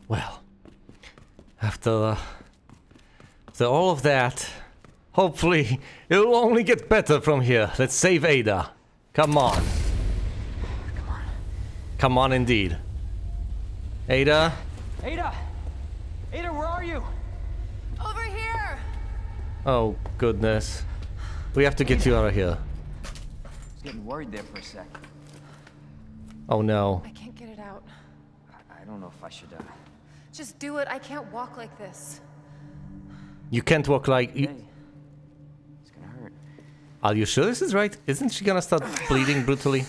Well, after all of that, hopefully it'll only get better from here. Let's save Ada. Come on. Come on. Come on, indeed. Ada? Ada! Ada, where are you? Over here! Oh, goodness. We have to get you out of here. I was getting worried there for a sec. Oh, no. I can't get it out. I don't know if I should, Just do it. I can't walk like this. You can't walk like... Hey. It's gonna hurt. Are you sure this is right? Isn't she gonna start bleeding brutally?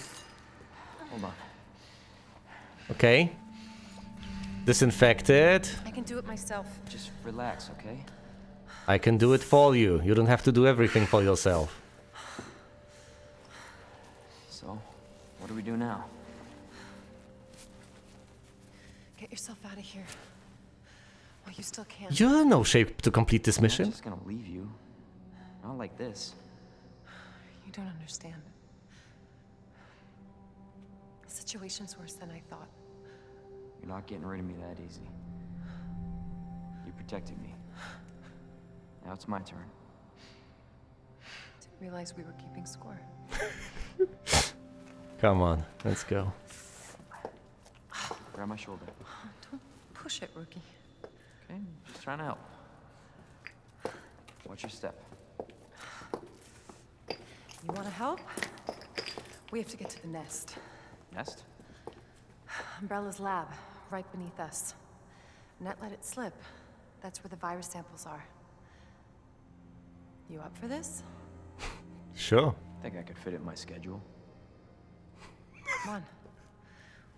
Hold on. Okay. Disinfected. I can do it myself. Just relax, okay? I can do it for you. You don't have to do everything for yourself. So, what do we do now? Get yourself out of here. Well, you still can. You're in no shape to complete this I'm mission. just gonna leave you. Not like this. You don't understand. The situation's worse than I thought. You're not getting rid of me that easy. You protected me. Now it's my turn. Didn't realize we were keeping score. Come on, let's go. Grab my shoulder. Don't push it, rookie. Okay, just trying to help. Watch your step. You want to help? We have to get to the nest. Nest? Umbrella's lab, right beneath us. Net let it slip. That's where the virus samples are. You up for this? Sure. Think I could fit it in my schedule. Come on.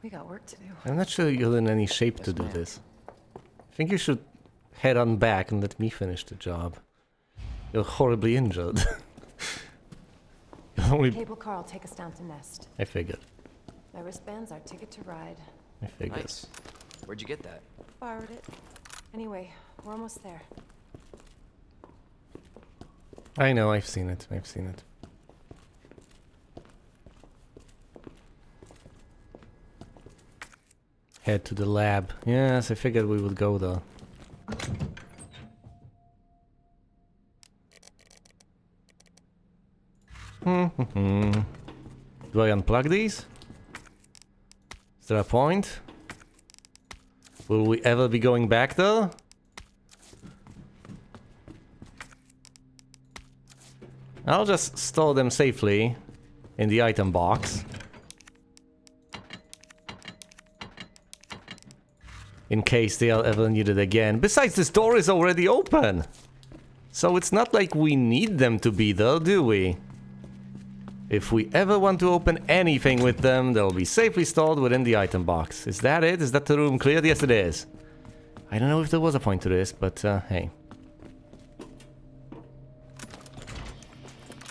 We got work to do. I'm not sure you're in any shape to Yes, do ma'am. this. I think you should head on back and let me finish the job. You're horribly injured. You're only... Cable car will take us down to Nest. I figured. My wristband's our ticket to ride. I figured. Nice. Where'd you get that? Borrowed it. Anyway, we're almost there. I know, I've seen it. I've seen it. Head to the lab. Yes, I figured we would go there. Do I unplug these? Is there a point? Will we ever be going back there? I'll just store them safely in the item box. In case they are ever needed again. Besides, this door is already open. So it's not like we need them to be there, do we? If we ever want to open anything with them, they'll be safely stored within the item box. Is that it? Is that the room cleared? Yes, it is. I don't know if there was a point to this, but hey.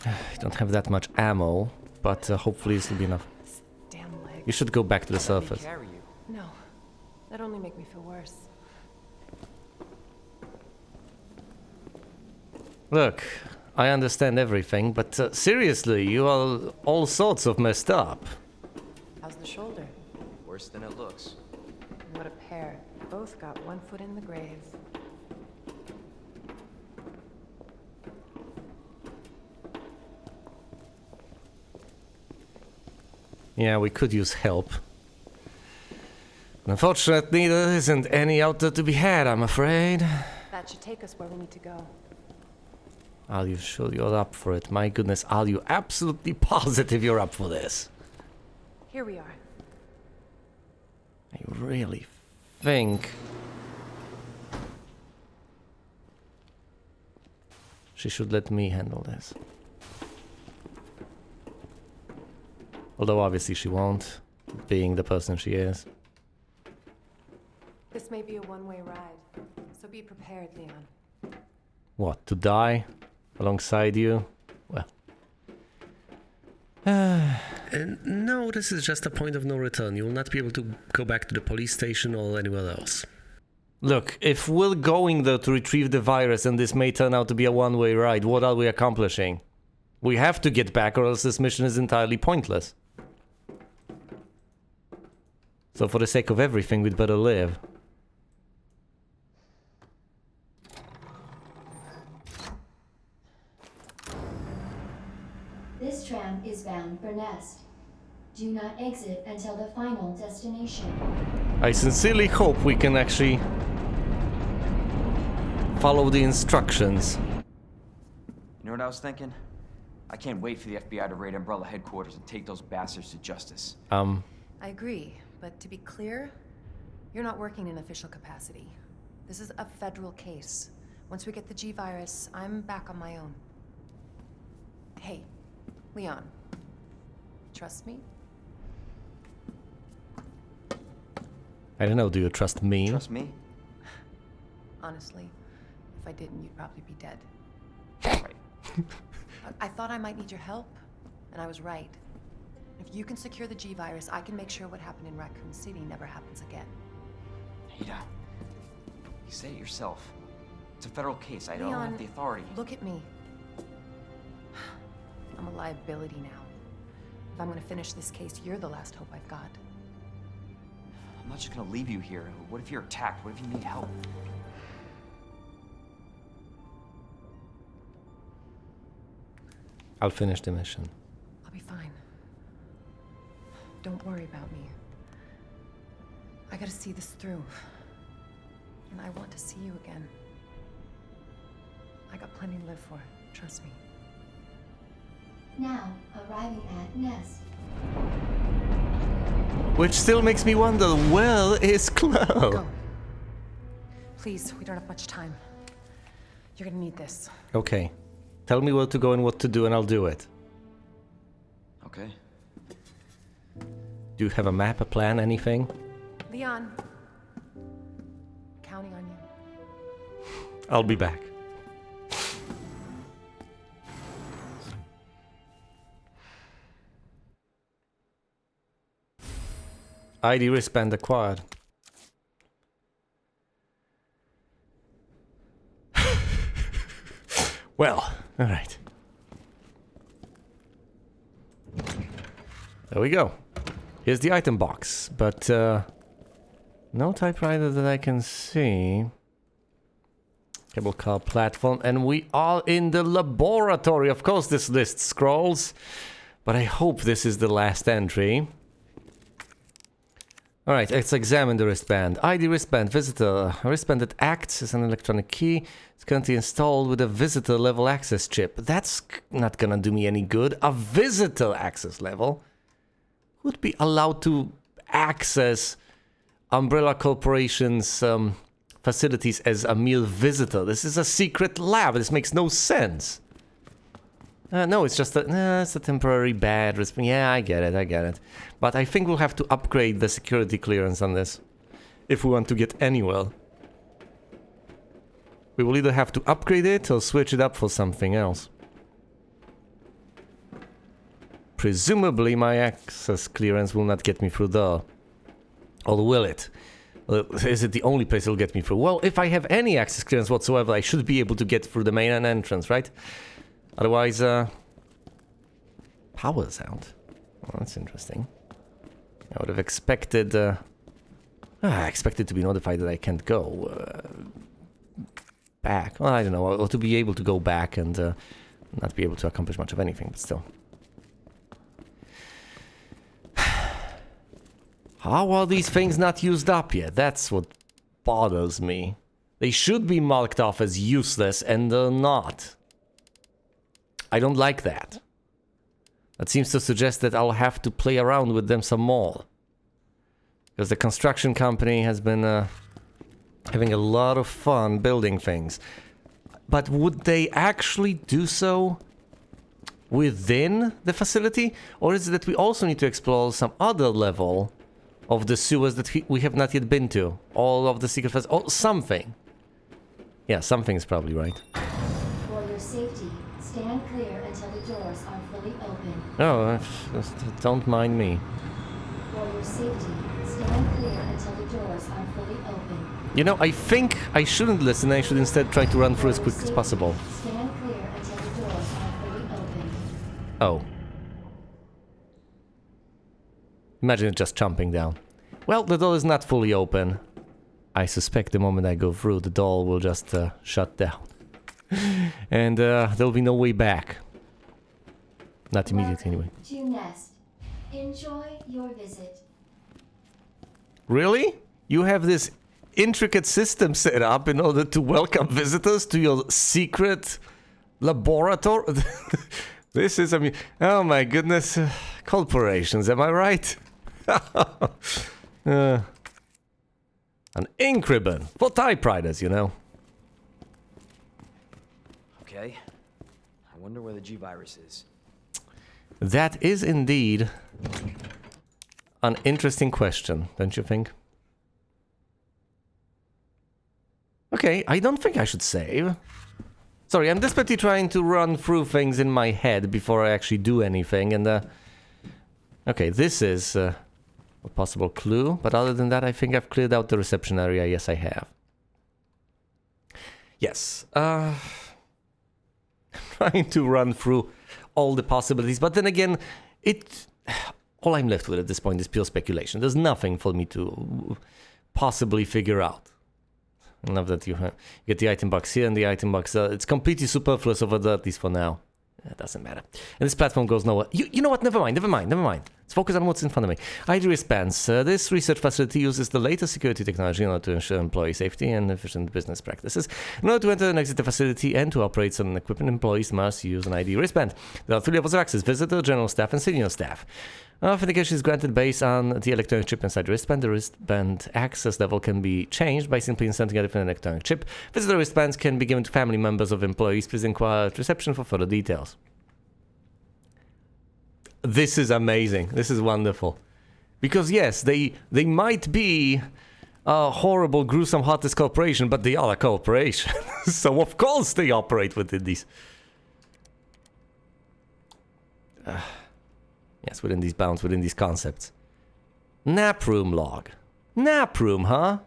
I don't have that much ammo, but hopefully this will be enough. Damn leg. You should go back to the Let me surface. carry you. No. That'd only make me feel worse. Look, I understand everything, but seriously, you are all sorts of messed up. How's the shoulder? Worse than it looks. What a pair. Both got one foot in the grave. Yeah, we could use help. Unfortunately, there isn't any out there to be had, I'm afraid. That should take us where we need to go. Are you sure you're up for it? My goodness, are you absolutely positive you're up for this? Here we are. I really think... she should let me handle this. Although obviously she won't, being the person she is. This may be a one-way ride, so be prepared, Leon. What, to die? Alongside you? Well. No, this is just a point of no return. You will not be able to go back to the police station or anywhere else. Look, if we're going there to retrieve the virus and this may turn out to be a one-way ride, what are we accomplishing? We have to get back or else this mission is entirely pointless. So for the sake of everything, we'd better live. bound for Nest. Do not exit until the final destination. I sincerely hope we can actually follow the instructions. You know what I was thinking? I can't wait for the FBI to raid Umbrella headquarters and take those bastards to justice. I agree, but to be clear, you're not working in official capacity. This is a federal case. Once we get the G-Virus, I'm back on my own. Hey, Leon. Trust me? I don't know, do you trust me? Trust me? Honestly, if I didn't, you'd probably be dead. Right. I thought I might need your help, and I was right. If you can secure the G-Virus, I can make sure what happened in Raccoon City never happens again. Ada, you say it yourself. It's a federal case. I don't Leon, have the authority. Look at me. I'm a liability now. If I'm gonna finish this case, you're the last hope I've got. I'm not just gonna leave you here. What if you're attacked? What if you need help? I'll finish the mission. I'll be fine. Don't worry about me. I gotta see this through. And I want to see you again. I got plenty to live for, trust me. Now, arriving at Nest. Which still makes me wonder, where is Chloe? Go. Please, we don't have much time. You're gonna need this. Okay. Tell me where to go and what to do and I'll do it. Okay. Do you have a map, a plan, anything? Leon. Counting on you. I'll be back. ID wristband acquired. Well, alright. There we go. Here's the item box, but no typewriter that I can see. Cable car platform, and we are in the laboratory. Of course this list scrolls, but I hope this is the last entry. Alright, let's examine the wristband. ID wristband, visitor. A wristband that acts as an electronic key. It's currently installed with a visitor level access chip. That's not gonna do me any good. A visitor access level would be allowed to access Umbrella Corporation's facilities as a mere visitor. This is a secret lab. This makes no sense. No, it's just it's a temporary bad wristband. Yeah, I get it. But I think we'll have to upgrade the security clearance on this if we want to get anywhere. We will either have to upgrade it or switch it up for something else. Presumably my access clearance will not get me through there. Or will it? Is it the only place it'll get me through? Well, if I have any access clearance whatsoever, I should be able to get through the main entrance, right? Otherwise, power's out. Well, that's interesting. I would have expected... I expected to be notified that I can't go back. Well, I don't know, or to be able to go back and not be able to accomplish much of anything, but still. How are these things not used up yet? That's what bothers me. They should be marked off as useless, and they're not. I don't like that. That seems to suggest that I'll have to play around with them some more. Because the construction company has been having a lot of fun building things. But would they actually do so within the facility? Or is it that we also need to explore some other level of the sewers that we have not yet been to? All of the secret facilities, or something. Yeah, something is probably right. For your safety, stand clear until the doors are fully open. No, don't mind me. For your safety, stand clear until the doors are fully open. You know, I think I shouldn't listen. I should instead try to run through as quick as possible. Stand clear until the doors are fully open. Oh. Imagine it just jumping down. Well, the door is not fully open. I suspect the moment I go through, the door will just shut down. And there'll be no way back. Not immediately, anyway. To Nest. Enjoy your visit. Really? You have this intricate system set up in order to welcome visitors to your secret laboratory? This is, I mean, oh my goodness. Corporations, am I right? An ink ribbon for typewriters, you know. Okay. I wonder where the G-Virus is. That is indeed an interesting question, don't you think? Okay, I don't think I should save. Sorry, I'm desperately trying to run through things in my head before I actually do anything, and okay, this is a possible clue, but other than that, I think I've cleared out the reception area. Yes, I have. Yes, I'm trying to run through all the possibilities, but then again, all I'm left with at this point is pure speculation. There's nothing for me to possibly figure out. Enough that you get the item box here and the item box. It's completely superfluous over there, at least for now. It doesn't matter. And this platform goes nowhere. You know what? Never mind. Let's focus on what's in front of me. ID wristbands. This research facility uses the latest security technology in order to ensure employee safety and efficient business practices. In order to enter and exit the facility and to operate certain equipment, employees must use an ID wristband. There are 3 levels of access: visitor, general staff, and senior staff. Authentication is granted based on the electronic chip inside the wristband. The wristband access level can be changed by simply inserting a different electronic chip. Visitor wristbands can be given to family members of employees. Please inquire at reception for further details. This is amazing. This is wonderful. Because yes, they might be a horrible, gruesome, heartless corporation, but they are a corporation. So of course they operate within these... yes, within these bounds, within these concepts. Nap room log. Nap room, huh?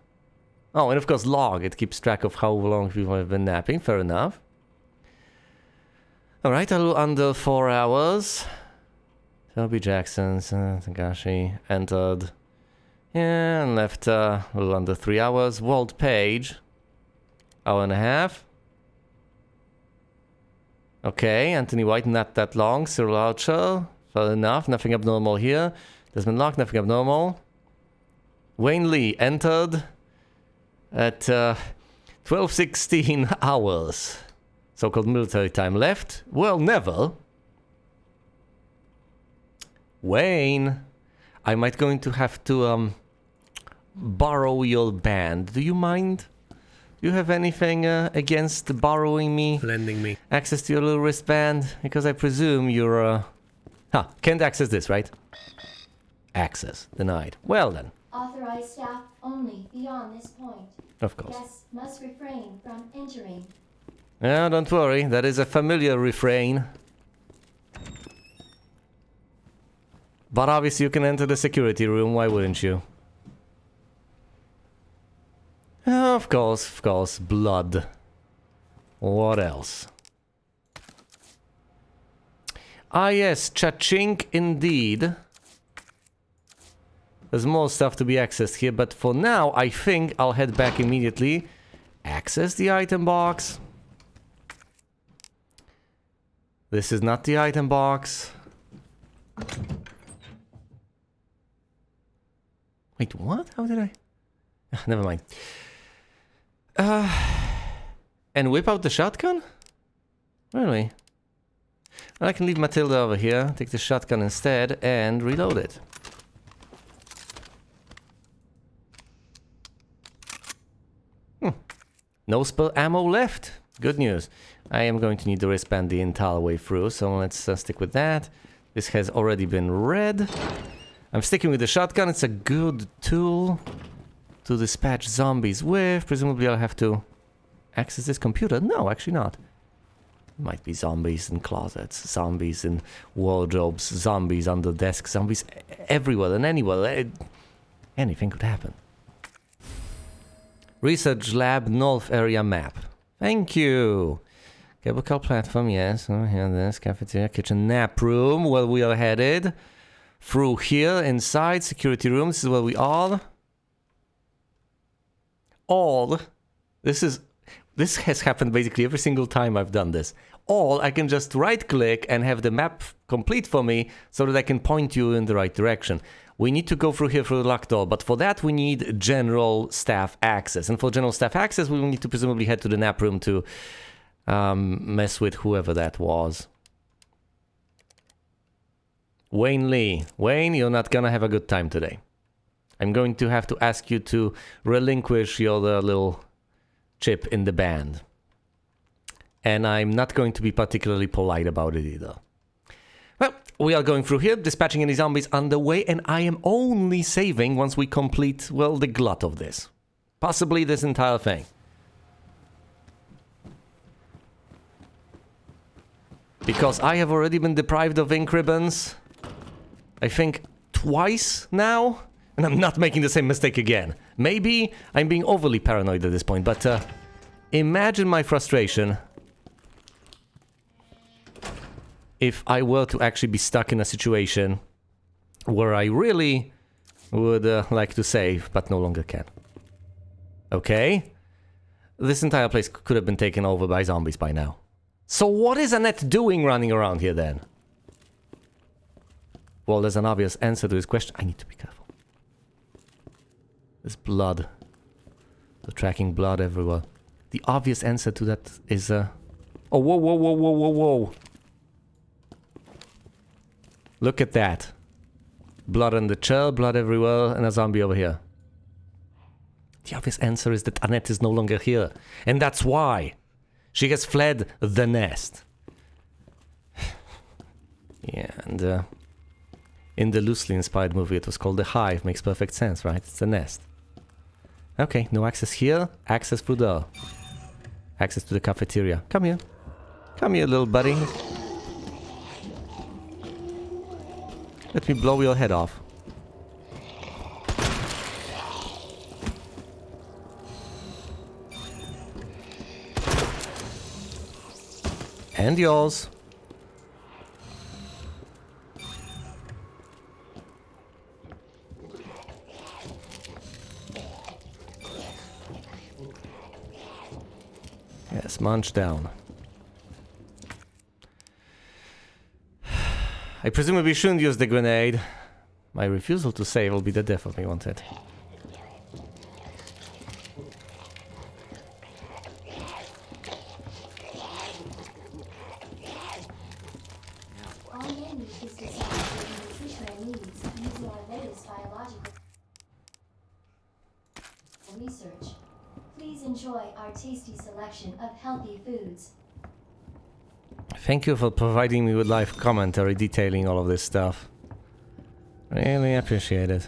Oh, and of course log. It keeps track of how long people have been napping. Fair enough. Alright, a little under 4 hours. Toby Jackson's, Tagashi, entered. Yeah, and left a little under 3 hours. Walt Page. Hour and a half. Okay, Anthony White, not that long. Cyril Archer. Fair enough, nothing abnormal here. Desmond Locke, nothing abnormal. Wayne Lee entered at 12:16 hours. So-called military time left. Well, never. Wayne, I might going to have to borrow your band. Do you mind? Do you have anything against borrowing me? Lending me access to your little wristband? Because I presume you're can't access this, right? Access denied. Well then. Authorized staff only beyond this point. Of course. Guests must refrain from entering. Yeah, don't worry. That is a familiar refrain. But obviously you can enter the security room. Why wouldn't you? Of course. Blood. What else? Ah yes, cha-chink indeed. There's more stuff to be accessed here, but for now, I think I'll head back immediately. Access the item box. This is not the item box. Wait, what? How did I... never mind. And whip out the shotgun? Really? Well, I can leave Matilda over here, take the shotgun instead, and reload it. No spell ammo left. Good news. I am going to need the wristband the entire way through, so let's stick with that. This has already been read. I'm sticking with the shotgun. It's a good tool to dispatch zombies with. Presumably I'll have to access this computer. No, actually not. Might be zombies in closets, zombies in wardrobes, zombies under desks, zombies everywhere and anywhere. Anything could happen. Research lab north area map. Thank you. Cable car platform, yes. Oh, here, this cafeteria, kitchen, nap room, where we are headed. Through here, inside, security room. This is where we are. This has happened basically every single time I've done this. Or I can just right-click and have the map complete for me so that I can point you in the right direction. We need to go through here through the locked door, but for that we need general staff access. And for general staff access, we will need to presumably head to the nap room to mess with whoever that was. Wayne Lee. Wayne, you're not gonna have a good time today. I'm going to have to ask you to relinquish your little chip in the band. And I'm not going to be particularly polite about it either. Well, we are going through here, dispatching any zombies underway, and I am only saving once we complete, well, the glut of this. Possibly this entire thing. Because I have already been deprived of ink ribbons, I think twice now, and I'm not making the same mistake again. Maybe I'm being overly paranoid at this point, but imagine my frustration if I were to actually be stuck in a situation where I really would like to save, but no longer can. Okay? This entire place could have been taken over by zombies by now. So what is Annette doing running around here then? Well, there's an obvious answer to this question. I need to be careful. There's blood. They're tracking blood everywhere. The obvious answer to that is oh, whoa, whoa, whoa, whoa, whoa, whoa. Look at that. Blood on the chair, blood everywhere, and a zombie over here. The obvious answer is that Annette is no longer here. And that's why. She has fled the nest. Yeah, and in the loosely inspired movie it was called The Hive. Makes perfect sense, right? It's the nest. Okay, no access here. Access through there. Access to the cafeteria. Come here. Come here, little buddy. Let me blow your head off. And yours. Yes, munch down. I presumably shouldn't use the grenade. My refusal to save will be the death of me, won't it? All men need is to satisfy their nutritional needs using our latest biological research. Please enjoy our tasty selection of healthy foods. Thank you for providing me with live commentary detailing all of this stuff. Really appreciate it.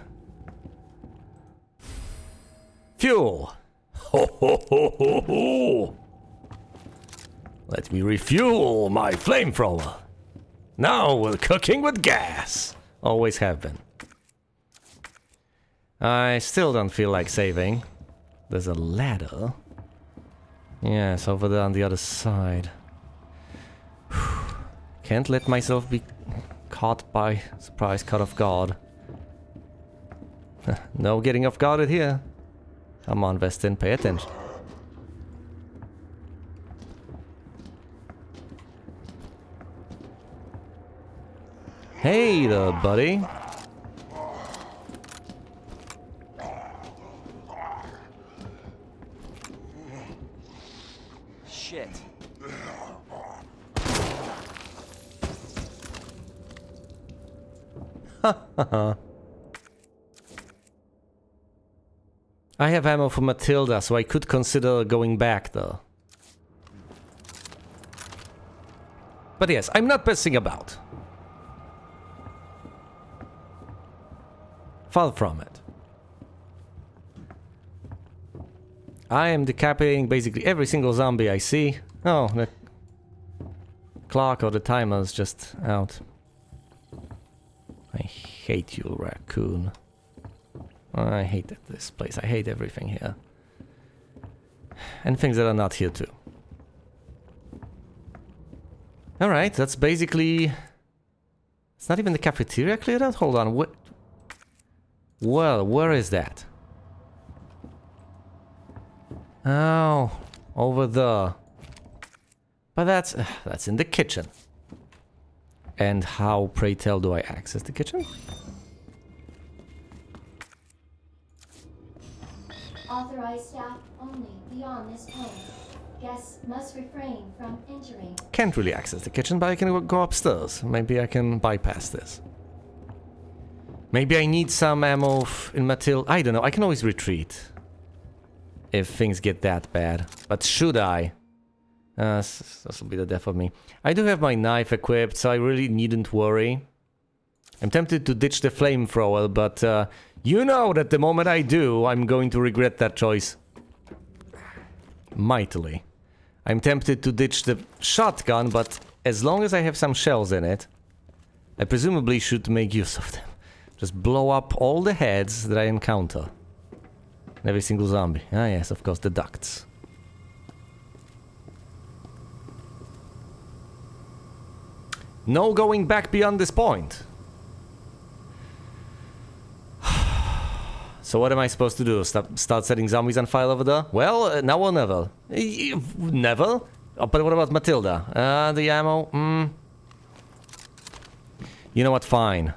Fuel! Ho ho ho ho ho! Let me refuel my flamethrower. Now we're cooking with gas. Always have been. I still don't feel like saving. There's a ladder. Yes, over there on the other side. Can't let myself be caught by surprise, caught off guard. No getting off guarded here. Come on, Weston, pay attention. Hey there, buddy. Shit. I have ammo for Matilda, so I could consider going back though. But yes, I'm not messing about. Far from it. I am decapitating basically every single zombie I see. Oh, the clock or the timer's just out. I hate you, raccoon. I hate this place. I hate everything here. And things that are not here too. Alright, that's basically... It's not even the cafeteria cleared out? Hold on, what... Well, where is that? Oh, over there. But that's in the kitchen. And how, pray tell, do I access the kitchen? Authorized staff only beyond this point. Guests must refrain from entering. Can't really access the kitchen, but I can go upstairs. Maybe I can bypass this. Maybe I need some ammo in Matilda. I don't know. I can always retreat. If things get that bad. But should I? This will be the death of me. I do have my knife equipped, so I really needn't worry. I'm tempted to ditch the flamethrower, but you know that the moment I do, I'm going to regret that choice. Mightily. I'm tempted to ditch the shotgun, but as long as I have some shells in it, I presumably should make use of them. Just blow up all the heads that I encounter. Every single zombie. Ah yes, of course, the ducts. No going back beyond this point. So what am I supposed to do? Start setting zombies on fire over there? Well, now or never. Never? Oh, but what about Matilda? The ammo? You know what? Fine.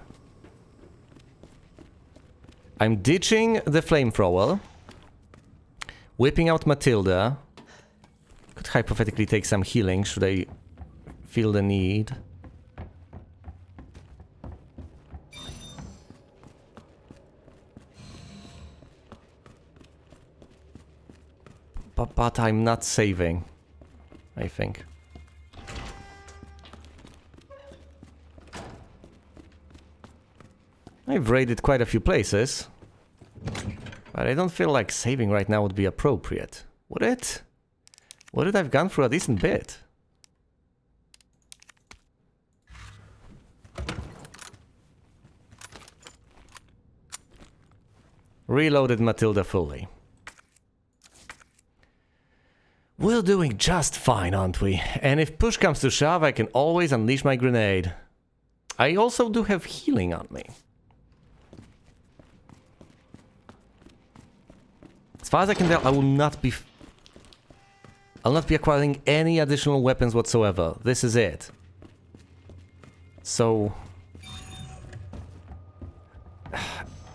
I'm ditching the flamethrower. Whipping out Matilda. Could hypothetically take some healing should I feel the need. But I'm not saving, I think. I've raided quite a few places, but I don't feel like saving right now would be appropriate. Would it? Would it? I've gone through a decent bit. Reloaded Matilda fully. We're doing just fine, aren't we? And if push comes to shove, I can always unleash my grenade. I also do have healing on me. As far as I can tell, I'll not be acquiring any additional weapons whatsoever. This is it. So,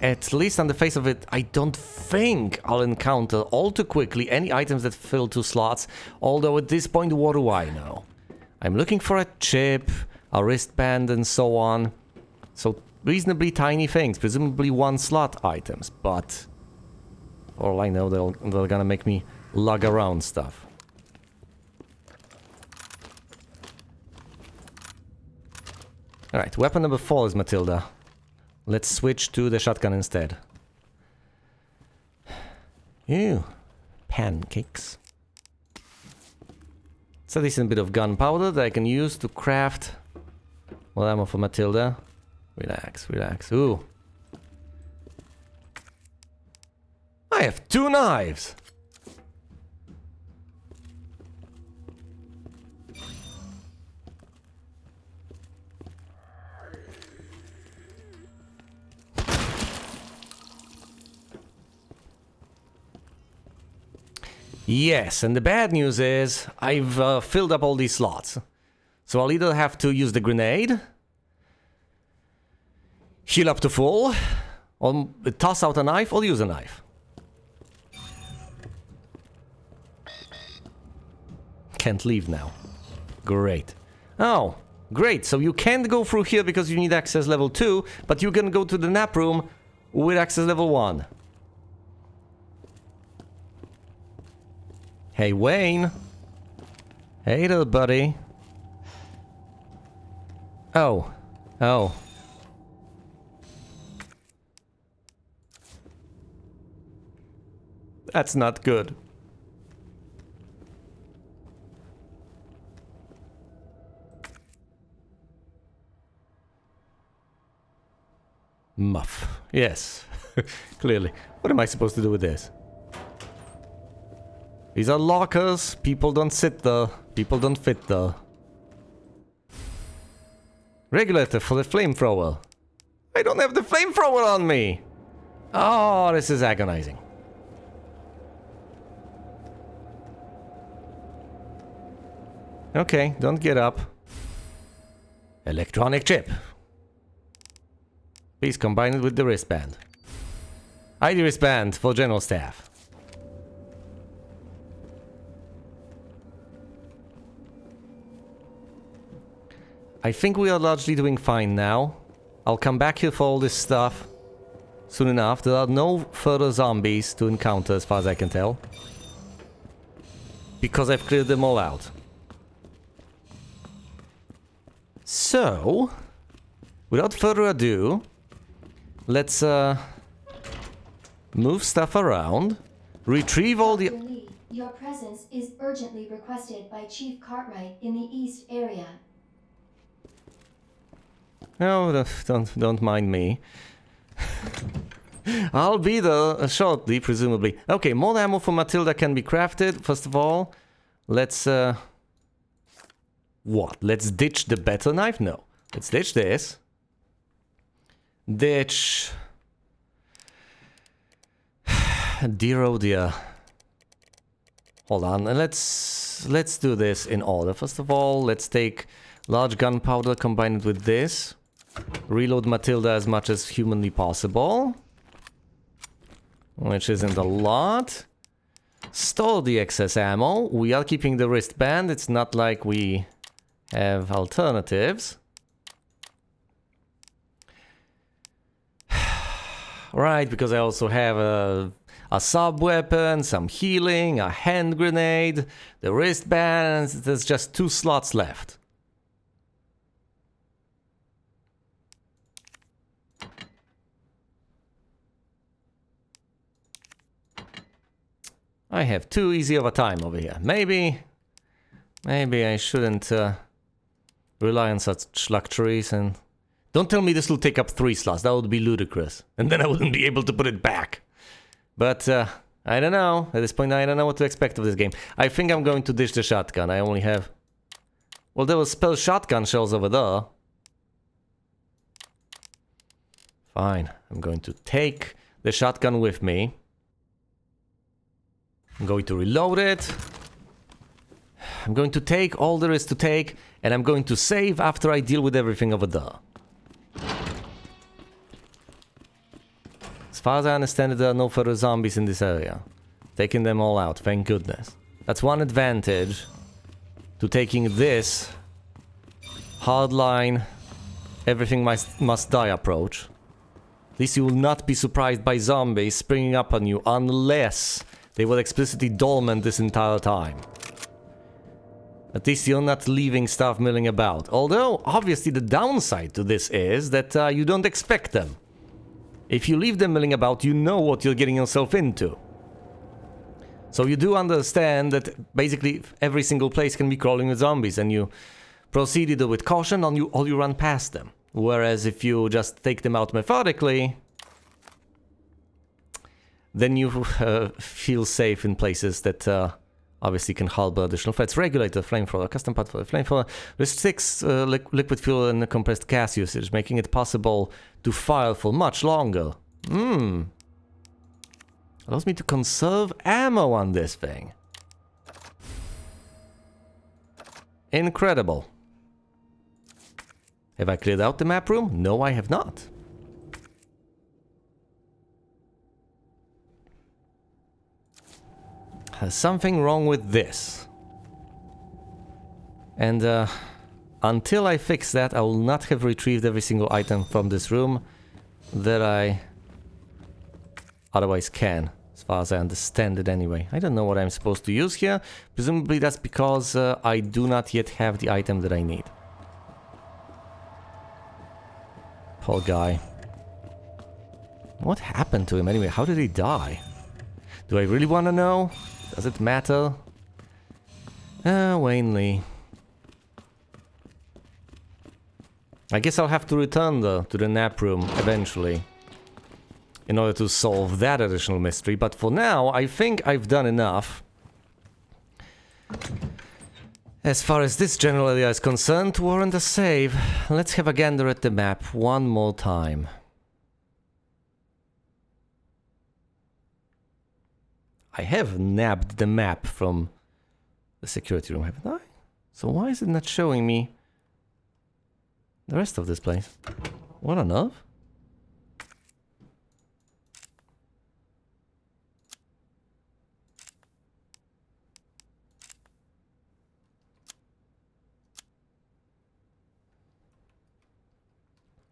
at least on the face of it, I don't think I'll encounter all too quickly any items that fill 2 slots. Although at this point, what do I know? I'm looking for a chip, a wristband, and so on. So reasonably tiny things, presumably 1 slot items, but for all I know, they're gonna make me lug around stuff. Alright, weapon number 4 is Matilda. Let's switch to the shotgun instead. Ew. Pancakes. It's a decent bit of gunpowder that I can use to craft more ammo for Matilda. Relax, relax. Ooh. I have 2 knives! Yes, and the bad news is I've filled up all these slots. So I'll either have to use the grenade, heal up to full, or toss out a knife, or use a knife. Can't leave now. Great. Oh, great. So you can't go through here because you need access level 2, but you can go to the nap room with access level 1. Hey, Wayne. Hey there, buddy. Oh. Oh. That's not good. Muff. Yes. Clearly. What am I supposed to do with this? These are lockers. People don't sit there. People don't fit there. Regulator for the flamethrower. I don't have the flamethrower on me! Oh, this is agonizing. Okay, don't get up. Electronic chip. Please combine it with the wristband. ID wristband for general staff. I think we are largely doing fine now. I'll come back here for all this stuff soon enough. There are no further zombies to encounter as far as I can tell. Because I've cleared them all out. So, without further ado, let's move stuff around, retrieve all the... Dr. Lee, your presence is urgently requested by Chief Cartwright in the East area. No, don't mind me. I'll be there shortly, presumably. Okay, more ammo for Matilda can be crafted. First of all, let's... What? Let's ditch the better knife? No. Let's ditch this. Ditch... Dear oh dear. Hold on, let's do this in order. First of all, let's take large gunpowder, combine it with this. Reload Matilda as much as humanly possible. Which isn't a lot. Store the excess ammo. We are keeping the wristband. It's not like we have alternatives. Right, because I also have a sub-weapon, some healing, a hand grenade, the wristband. There's just 2 slots left. I have too easy of a time over here. Maybe I shouldn't rely on such luxuries. And don't tell me this will take up 3 slots. That would be ludicrous. And then I wouldn't be able to put it back. But I don't know. At this point, I don't know what to expect of this game. I think I'm going to ditch the shotgun. I only have... Well, there was spell shotgun shells over there. Fine. I'm going to take the shotgun with me. I'm going to reload it. I'm going to take all there is to take, and I'm going to save after I deal with everything over there. As far as I understand it, there are no further zombies in this area. Taking them all out, thank goodness. That's one advantage to taking this hardline, everything must die approach. At least you will not be surprised by zombies springing up on you unless they were explicitly dormant this entire time. At least you're not leaving stuff milling about. Although, obviously the downside to this is that you don't expect them. If you leave them milling about, you know what you're getting yourself into. So you do understand that basically every single place can be crawling with zombies, and you proceed either with caution or you run past them. Whereas if you just take them out methodically, then you feel safe in places that obviously can harbor additional threats. Regulator, flamethrower, custom part for the flamethrower restricts liquid fuel and compressed gas usage, making it possible to fire for much longer. Allows me to conserve ammo on this thing. Incredible. Have I cleared out the map room? No, I have not. There's something wrong with this. And until I fix that, I will not have retrieved every single item from this room that I otherwise can, as far as I understand it anyway. I don't know what I'm supposed to use here. Presumably that's because I do not yet have the item that I need. Poor guy. What happened to him anyway? How did he die? Do I really want to know? Does it matter? Wayne Lee. I guess I'll have to return to the nap room eventually in order to solve that additional mystery, but for now I think I've done enough as far as this general area is concerned to warrant a save. Let's have a gander at the map one more time. I have nabbed the map from the security room, haven't I? So why is it not showing me the rest of this place? What on earth?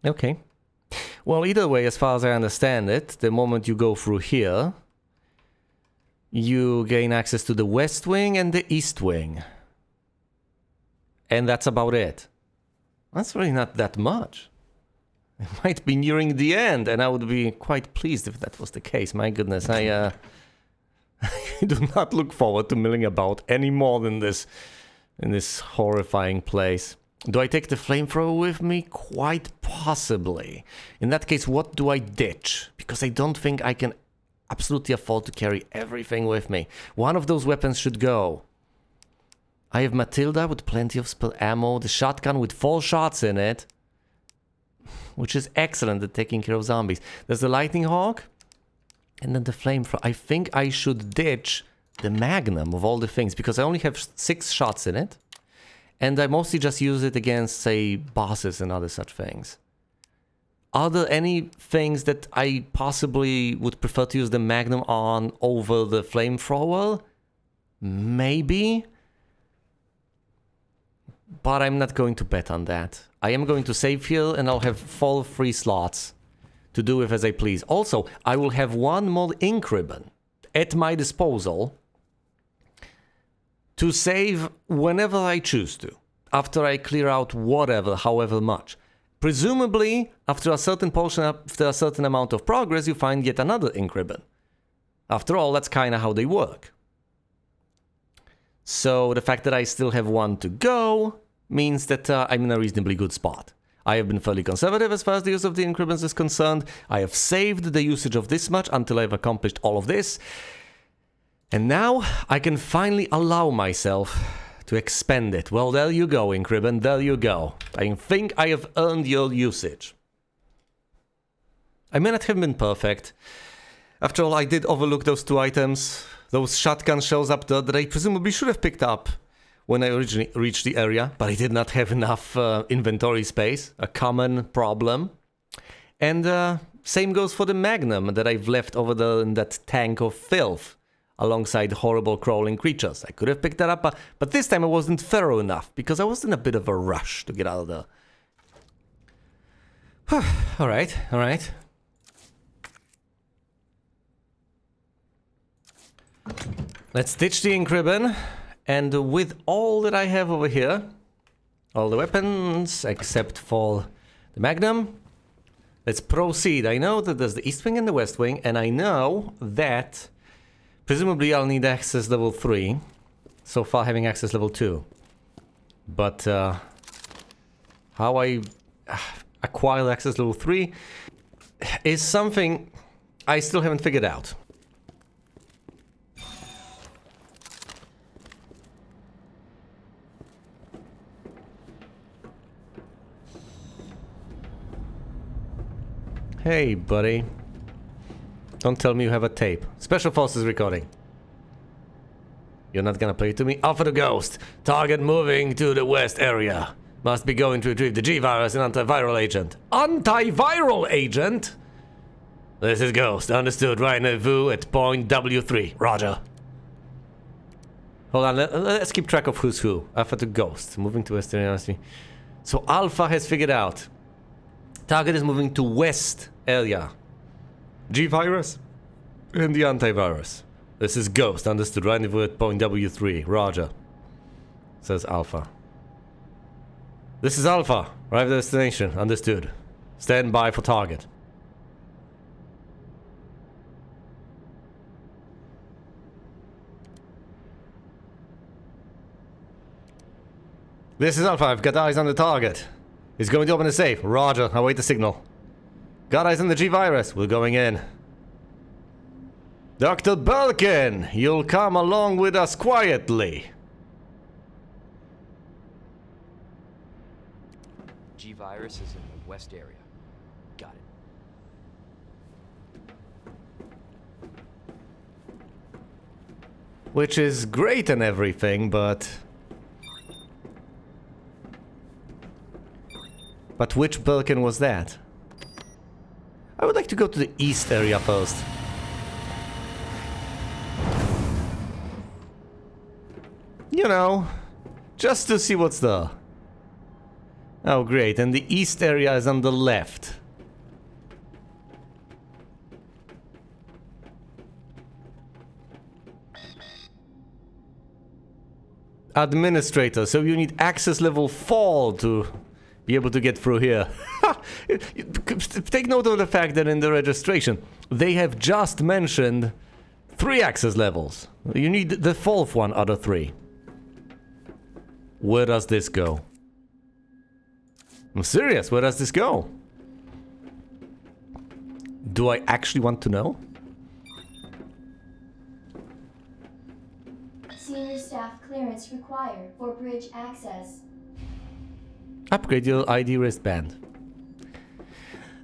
Okay. Well, either way, as far as I understand it, the moment you go through here, you gain access to the west wing and the east wing. And that's about it. That's really not that much. It might be nearing the end, and I would be quite pleased if that was the case. My goodness, I do not look forward to milling about any more than this in this horrifying place. Do I take the flamethrower with me? Quite possibly. In that case, what do I ditch? Because I don't think I can absolutely afford to carry everything with me. One of those weapons should go. I have Matilda with plenty of spell ammo, the shotgun with 4 shots in it, which is excellent at taking care of zombies. There's the lightning hawk, and then the flamethrower. I think I should ditch the magnum of all the things, because I only have 6 shots in it, and I mostly just use it against, say, bosses and other such things. Are there any things that I possibly would prefer to use the magnum on over the flamethrower? Maybe. But I'm not going to bet on that. I am going to save here, and I'll have 4 free slots to do with as I please. Also, I will have 1 more ink ribbon at my disposal to save whenever I choose to, after I clear out whatever, however much. Presumably, after a certain portion, after a certain amount of progress, you find yet another ink ribbon. After all, that's kind of how they work. So the fact that I still have 1 to go means that I'm in a reasonably good spot. I have been fairly conservative as far as the use of the ink ribbons is concerned. I have saved the usage of this much until I've accomplished all of this. And now I can finally allow myself to expend it. Well, there you go, ink ribbon, there you go. I think I have earned your usage. I may not have been perfect. After all, I did overlook those 2 items. Those shotgun shells up there that I presumably should have picked up when I originally reached the area, but I did not have enough inventory space, a common problem. And same goes for the magnum that I've left over there in that tank of filth, alongside horrible crawling creatures. I could have picked that up, but this time I wasn't thorough enough, because I was in a bit of a rush to get out of there. Alright, alright. Let's ditch the ink ribbon, and with all that I have over here, all the weapons except for the magnum, let's proceed. I know that there's the east wing and the west wing, and I know that presumably I'll need access level 3, so far having access level 2. But how I acquire access level 3 is something I still haven't figured out. Hey, buddy. Don't tell me you have a tape. Special Forces recording. You're not gonna play it to me? Alpha to Ghost. Target moving to the west area. Must be going to retrieve the G-Virus and antiviral agent. Antiviral agent? This is Ghost. Understood. Rendezvous at point W3. Roger. Hold on. Let's keep track of who's who. Alpha to Ghost. Moving to west area. So Alpha has figured out. Target is moving to west area. G-Virus and the antivirus. This is Ghost. Understood. Rendezvous at point W3. Roger. Says Alpha. This is Alpha. Arrive at destination. Understood. Stand by for target. This is Alpha. I've got eyes on the target. He's going to open the safe. Roger. I'll wait the signal. Got eyes on the G-Virus. We're going in. Dr. Birkin, you'll come along with us quietly. G-Virus is in the west area. Got it. Which is great and everything, but But which Birkin was that? I would like to go to the east area first. You know, just to see what's there. Oh, great. And the east area is on the left. Administrator, so you need access level 4 to be able to get through here. Take note of the fact that in the registration, they have just mentioned 3 access levels. You need the 4th one out of 3. Where does this go? I'm serious, where does this go? Do I actually want to know? Senior staff clearance required for bridge access. Upgrade your ID wristband.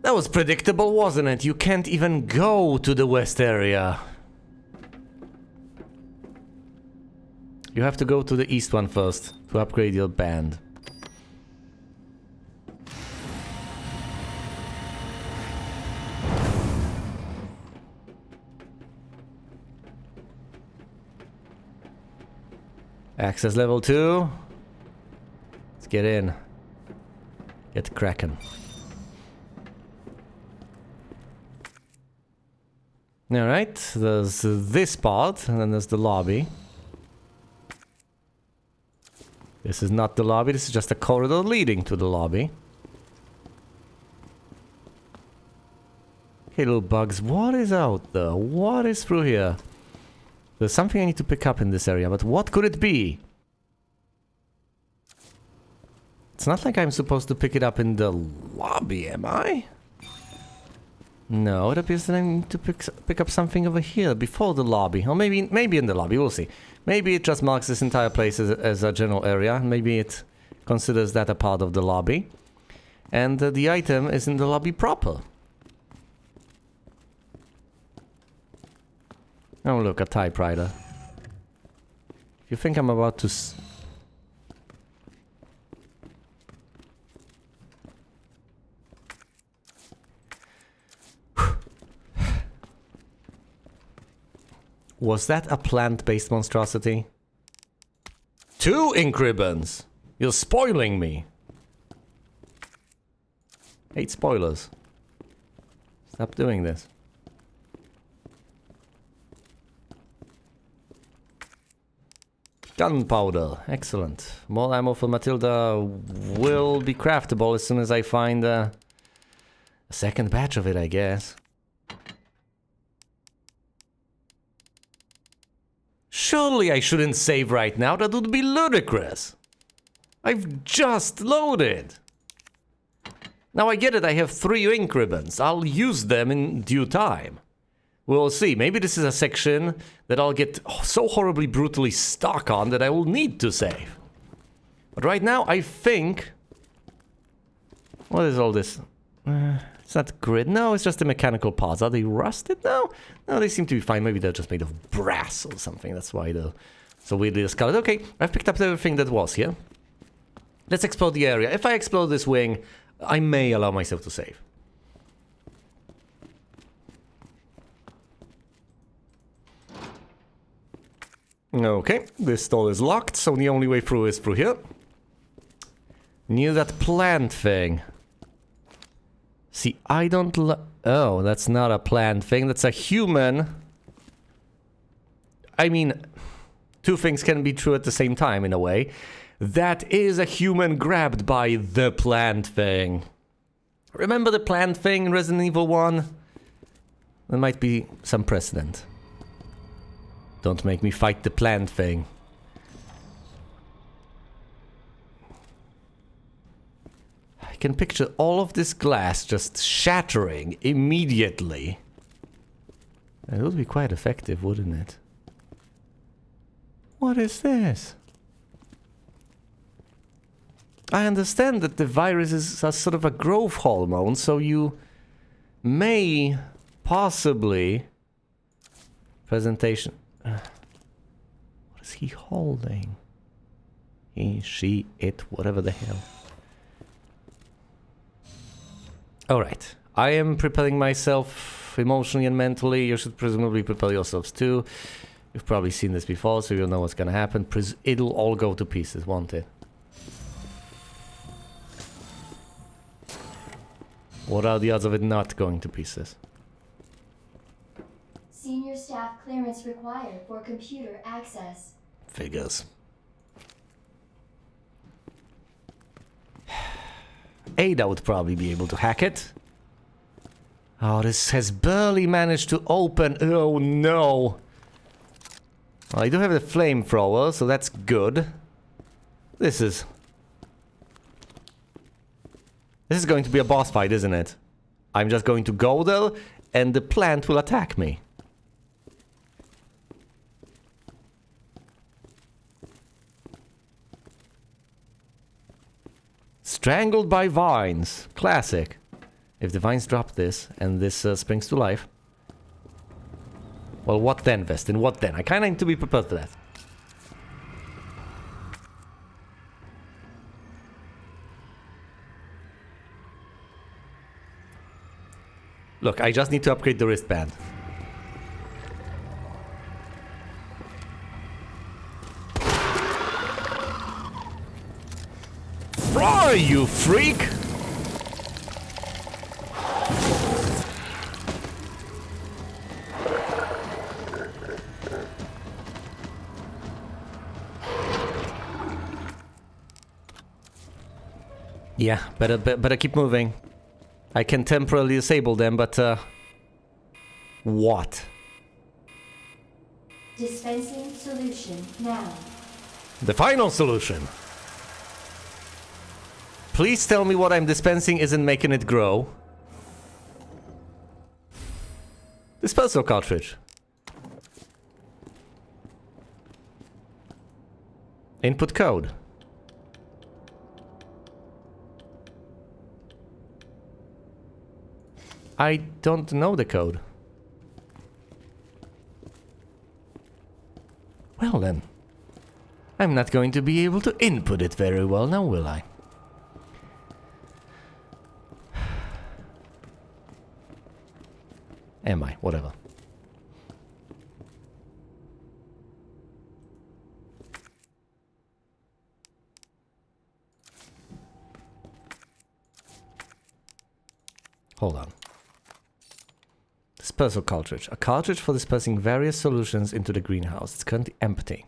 That was predictable, wasn't it? You can't even go to the west area. You have to go to the east one first to upgrade your band. Access level 2. Let's get in. Get cracking. Alright, there's this part, and then there's the lobby. This is not the lobby, this is just a corridor leading to the lobby. Hey little bugs, what is out there? What is through here? There's something I need to pick up in this area, but what could it be? It's not like I'm supposed to pick it up in the lobby, am I? No, it appears that I need to pick up something over here before the lobby. Or maybe in the lobby, we'll see. Maybe it just marks this entire place as a general area. Maybe it considers that a part of the lobby. And the item is in the lobby proper. Oh look, a typewriter. If you think I'm about to... Was that a plant-based monstrosity? 2 ink ribbons! You're spoiling me! 8 spoilers. Stop doing this. Gunpowder, excellent. More ammo for Matilda will be craftable as soon as I find a second batch of it, I guess. Surely I shouldn't save right now, that would be ludicrous. I've just loaded. Now I get it, I have 3 ink ribbons. I'll use them in due time. We'll see, maybe this is a section that I'll get so horribly brutally stuck on that I will need to save. But right now, I think... What is all this? It's not grid, no, it's just the mechanical parts. Are they rusted now? No, they seem to be fine, maybe they're just made of brass or something, that's why they're so weirdly discolored. Okay, I've picked up everything that was here. Let's explore the area. If I explore this wing, I may allow myself to save. Okay, this door is locked, so the only way through is through here. Near that plant thing. See, I don't oh, that's not a plant thing, that's a human. I mean, 2 things can be true at the same time, in a way. That is a human grabbed by the plant thing. Remember the plant thing in Resident Evil 1? There might be some precedent. Don't make me fight the plant thing. I can picture all of this glass just shattering immediately. It would be quite effective, wouldn't it? What is this? I understand that the virus is a sort of a growth hormone, so you may possibly... Presentation... What is he holding? He, she, it, whatever the hell. Alright. I am preparing myself emotionally and mentally. You should presumably prepare yourselves too. You've probably seen this before, so you'll know what's gonna happen. It'll all go to pieces, won't it? What are the odds of it not going to pieces? Senior staff clearance required for computer access. Figures. Ada would probably be able to hack it. Oh, this has barely managed to open. Oh no. Well, I do have the flamethrower, so that's good. This is going to be a boss fight, isn't it? I'm just going to go there, and the plant will attack me. Strangled by vines. Classic. If the vines drop this, and this springs to life. Well, what then, Vestin? What then? I kinda need to be prepared for that. Look, I just need to upgrade the wristband. Fry, you freak! Yeah, better keep moving. I can temporarily disable them, but what? Dispensing solution now. The final solution. Please tell me what I'm dispensing isn't making it grow. Dispersal cartridge. Input code. I don't know the code. Well then. I'm not going to be able to input it very well now, will I? Am I? Whatever. Hold on. Dispersal cartridge. A cartridge for dispersing various solutions into the greenhouse. It's currently empty.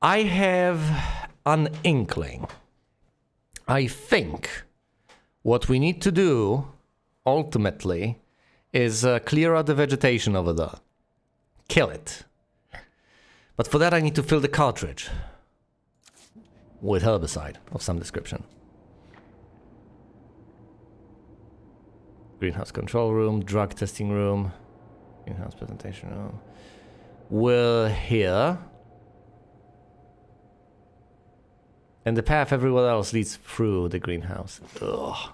I have an inkling. I think what we need to do, ultimately, is clear out the vegetation over there. Kill it. But for that I need to fill the cartridge with herbicide of some description. Greenhouse control room, drug testing room, greenhouse presentation room. We're here. And the path everywhere else leads through the greenhouse. Ugh.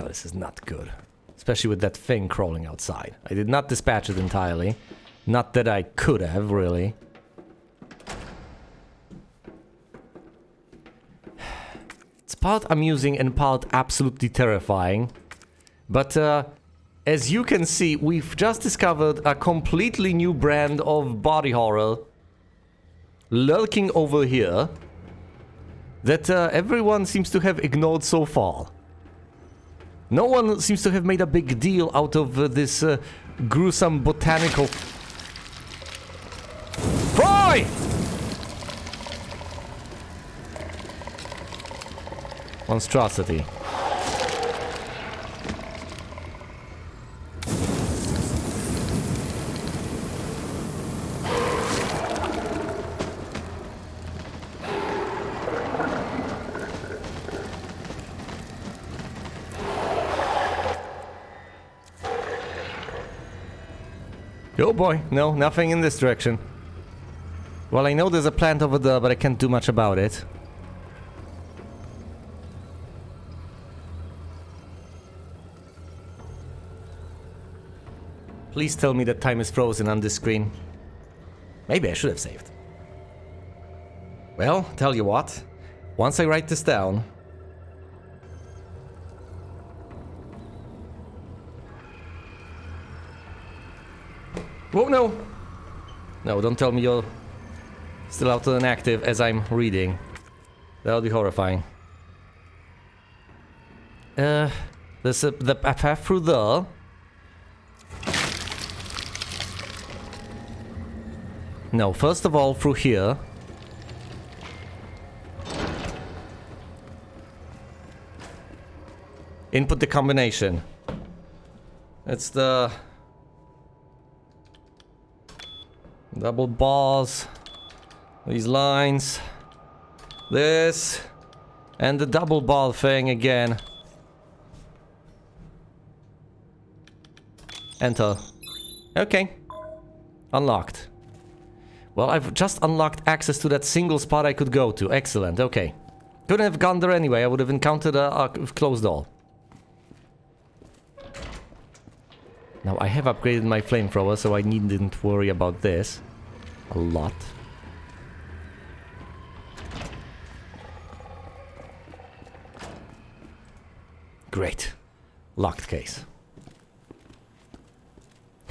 Oh, this is not good. Especially with that thing crawling outside. I did not dispatch it entirely. Not that I could have, really. It's part amusing and part absolutely terrifying. But as you can see, we've just discovered a completely new brand of body horror lurking over here that everyone seems to have ignored so far. No one seems to have made a big deal out of this gruesome botanical... Fry! Monstrosity. Oh boy, no, nothing in this direction. Well, I know there's a plant over there, but I can't do much about it. Please tell me that time is frozen on this screen. Maybe I should have saved. Well, tell you what. Once I write this down... Whoa, no! No, don't tell me you're still out and active as I'm reading. That would be horrifying. There's a path through there. No, first of all, through here. Input the combination. It's the... double bars. These lines. This. And the double bar thing again. Enter. Okay. Unlocked. Well, I've just unlocked access to that single spot I could go to. Excellent, okay. Couldn't have gone there anyway, I would have encountered a closed door. Now, I have upgraded my flamethrower, so I needn't worry about this. A lot. Great. Locked case.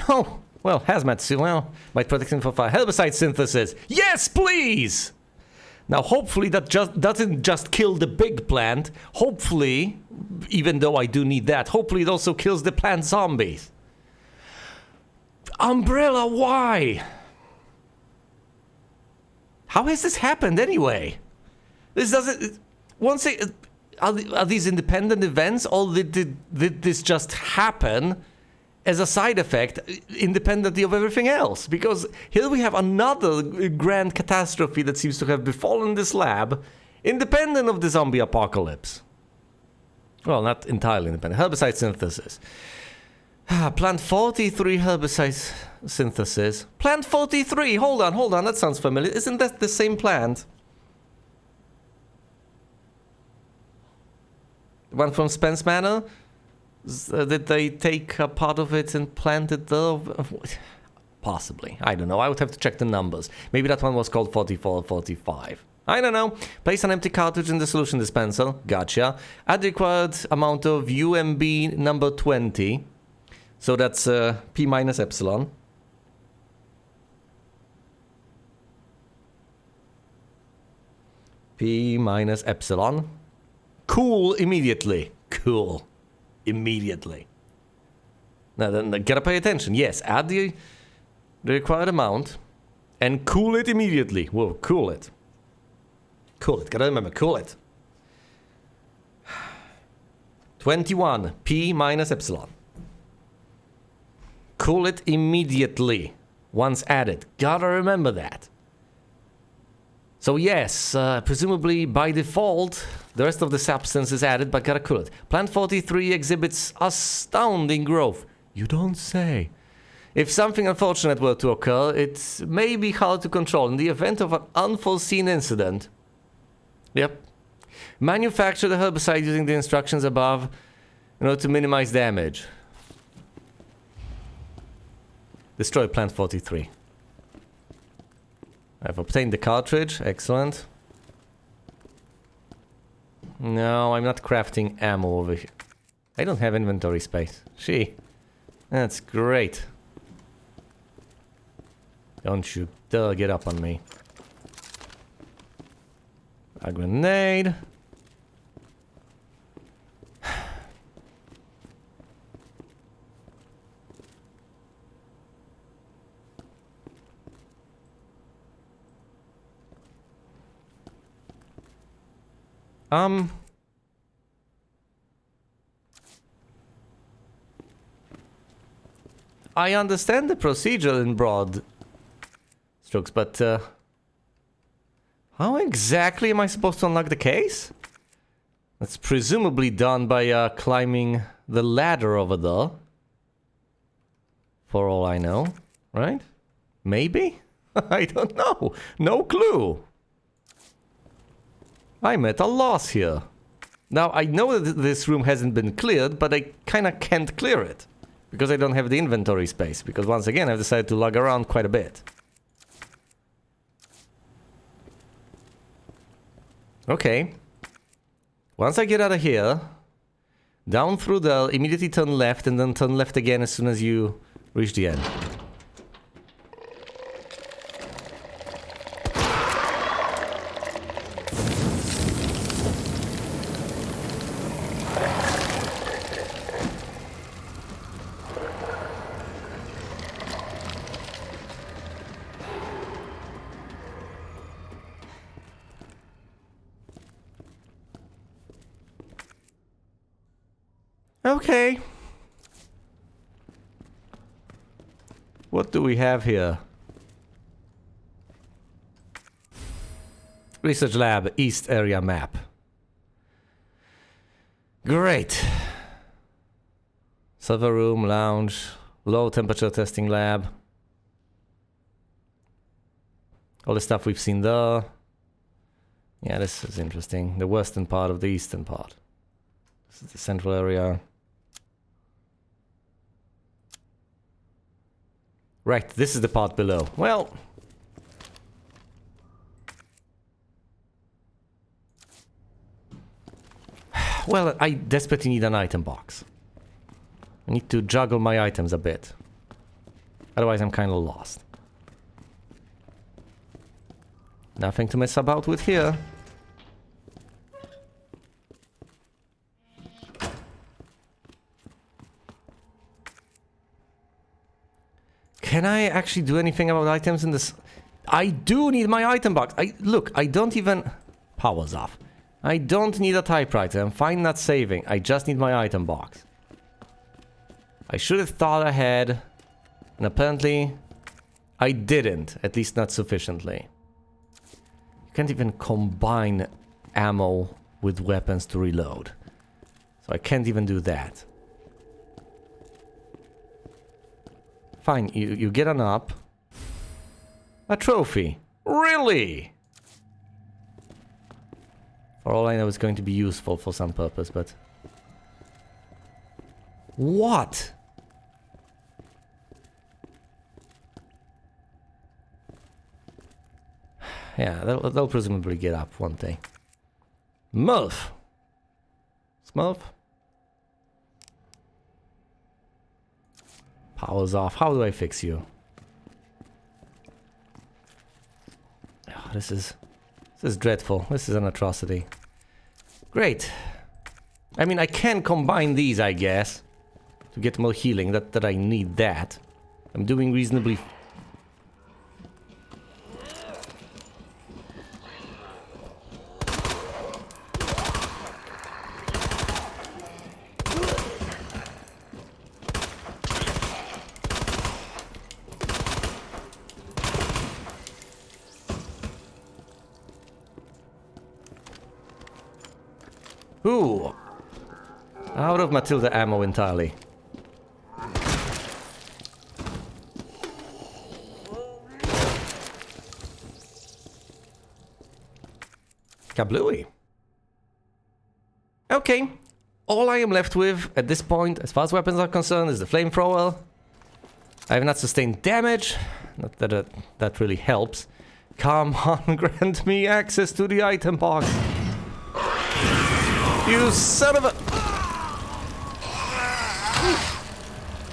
Oh! Well, hazmat suit, well, might protect him from fire. Herbicide synthesis. Yes, please! Now, hopefully that doesn't just kill the big plant. Hopefully, even though I do need that, hopefully it also kills the plant zombies. Umbrella, why? How has this happened anyway? This doesn't... Once it... Are these independent events, or did this just happen as a side effect, independently of everything else? Because here we have another grand catastrophe that seems to have befallen this lab, independent of the zombie apocalypse. Well, not entirely independent. Herbicide synthesis. Plant 43 herbicide synthesis. Plant 43! Hold on, that sounds familiar. Isn't that the same plant? The one from Spence Manor? Did they take a part of it and plant it there? Possibly. I don't know. I would have to check the numbers. Maybe that one was called 44 or 45. I don't know. Place an empty cartridge in the solution dispenser. Gotcha. Add the required amount of UMB number 20. So that's P minus epsilon. P minus epsilon. Cool immediately. Cool. Immediately. Now then, gotta pay attention. Yes, add the required amount and cool it immediately. Whoa, cool it. Cool it. Gotta remember, cool it. 21. P minus epsilon. Cool it immediately. Once added. Gotta remember that. So yes, presumably by default, the rest of the substance is added, but gotta cool it. Plant 43 exhibits astounding growth. You don't say. If something unfortunate were to occur, it may be hard to control in the event of an unforeseen incident. Yep. Manufacture the herbicide using the instructions above in order to minimize damage. Destroy plant 43. I've obtained the cartridge. Excellent. No, I'm not crafting ammo over here. I don't have inventory space. Gee. That's great. Don't you dare get up on me. A grenade. I understand the procedure in broad strokes, but how exactly am I supposed to unlock the case? That's presumably done by climbing the ladder over there. For all I know, right? Maybe? I don't know. No clue. I'm at a loss here. Now, I know that this room hasn't been cleared, but I kinda can't clear it. Because I don't have the inventory space. Because once again, I've decided to lug around quite a bit. Okay. Once I get out of here, down through there, immediately turn left, and then turn left again as soon as you reach the end. Okay. What do we have here? Research lab, east area map. Great. Server room, lounge, low temperature testing lab. All the stuff we've seen there. Yeah, this is interesting. The western part of the eastern part. This is the central area. Right, this is the part below. Well... Well, I desperately need an item box. I need to juggle my items a bit. Otherwise I'm kind of lost. Nothing to mess about with here. Can I actually do anything about items in this? I do need my item box. Look, I don't even... Power's off. I don't need a typewriter. I'm fine not saving. I just need my item box. I should have thought ahead. And apparently, I didn't. At least not sufficiently. You can't even combine ammo with weapons to reload. So I can't even do that. Fine, you get an up. A trophy. Really? For all I know, it's going to be useful for some purpose, but... What? Yeah, they'll presumably get up one day. Smurf! Smurf? Power's off. How do I fix you? Oh, this is dreadful. This is an atrocity. Great. I mean, I can combine these, I guess, to get more healing. That I need that. I'm doing reasonably... Ooh! Out of Matilda ammo entirely. Kablooey. Okay. All I am left with at this point, as far as weapons are concerned, is the flamethrower. I have not sustained damage. Not that that really helps. Come on, grant me access to the item box. You son of a...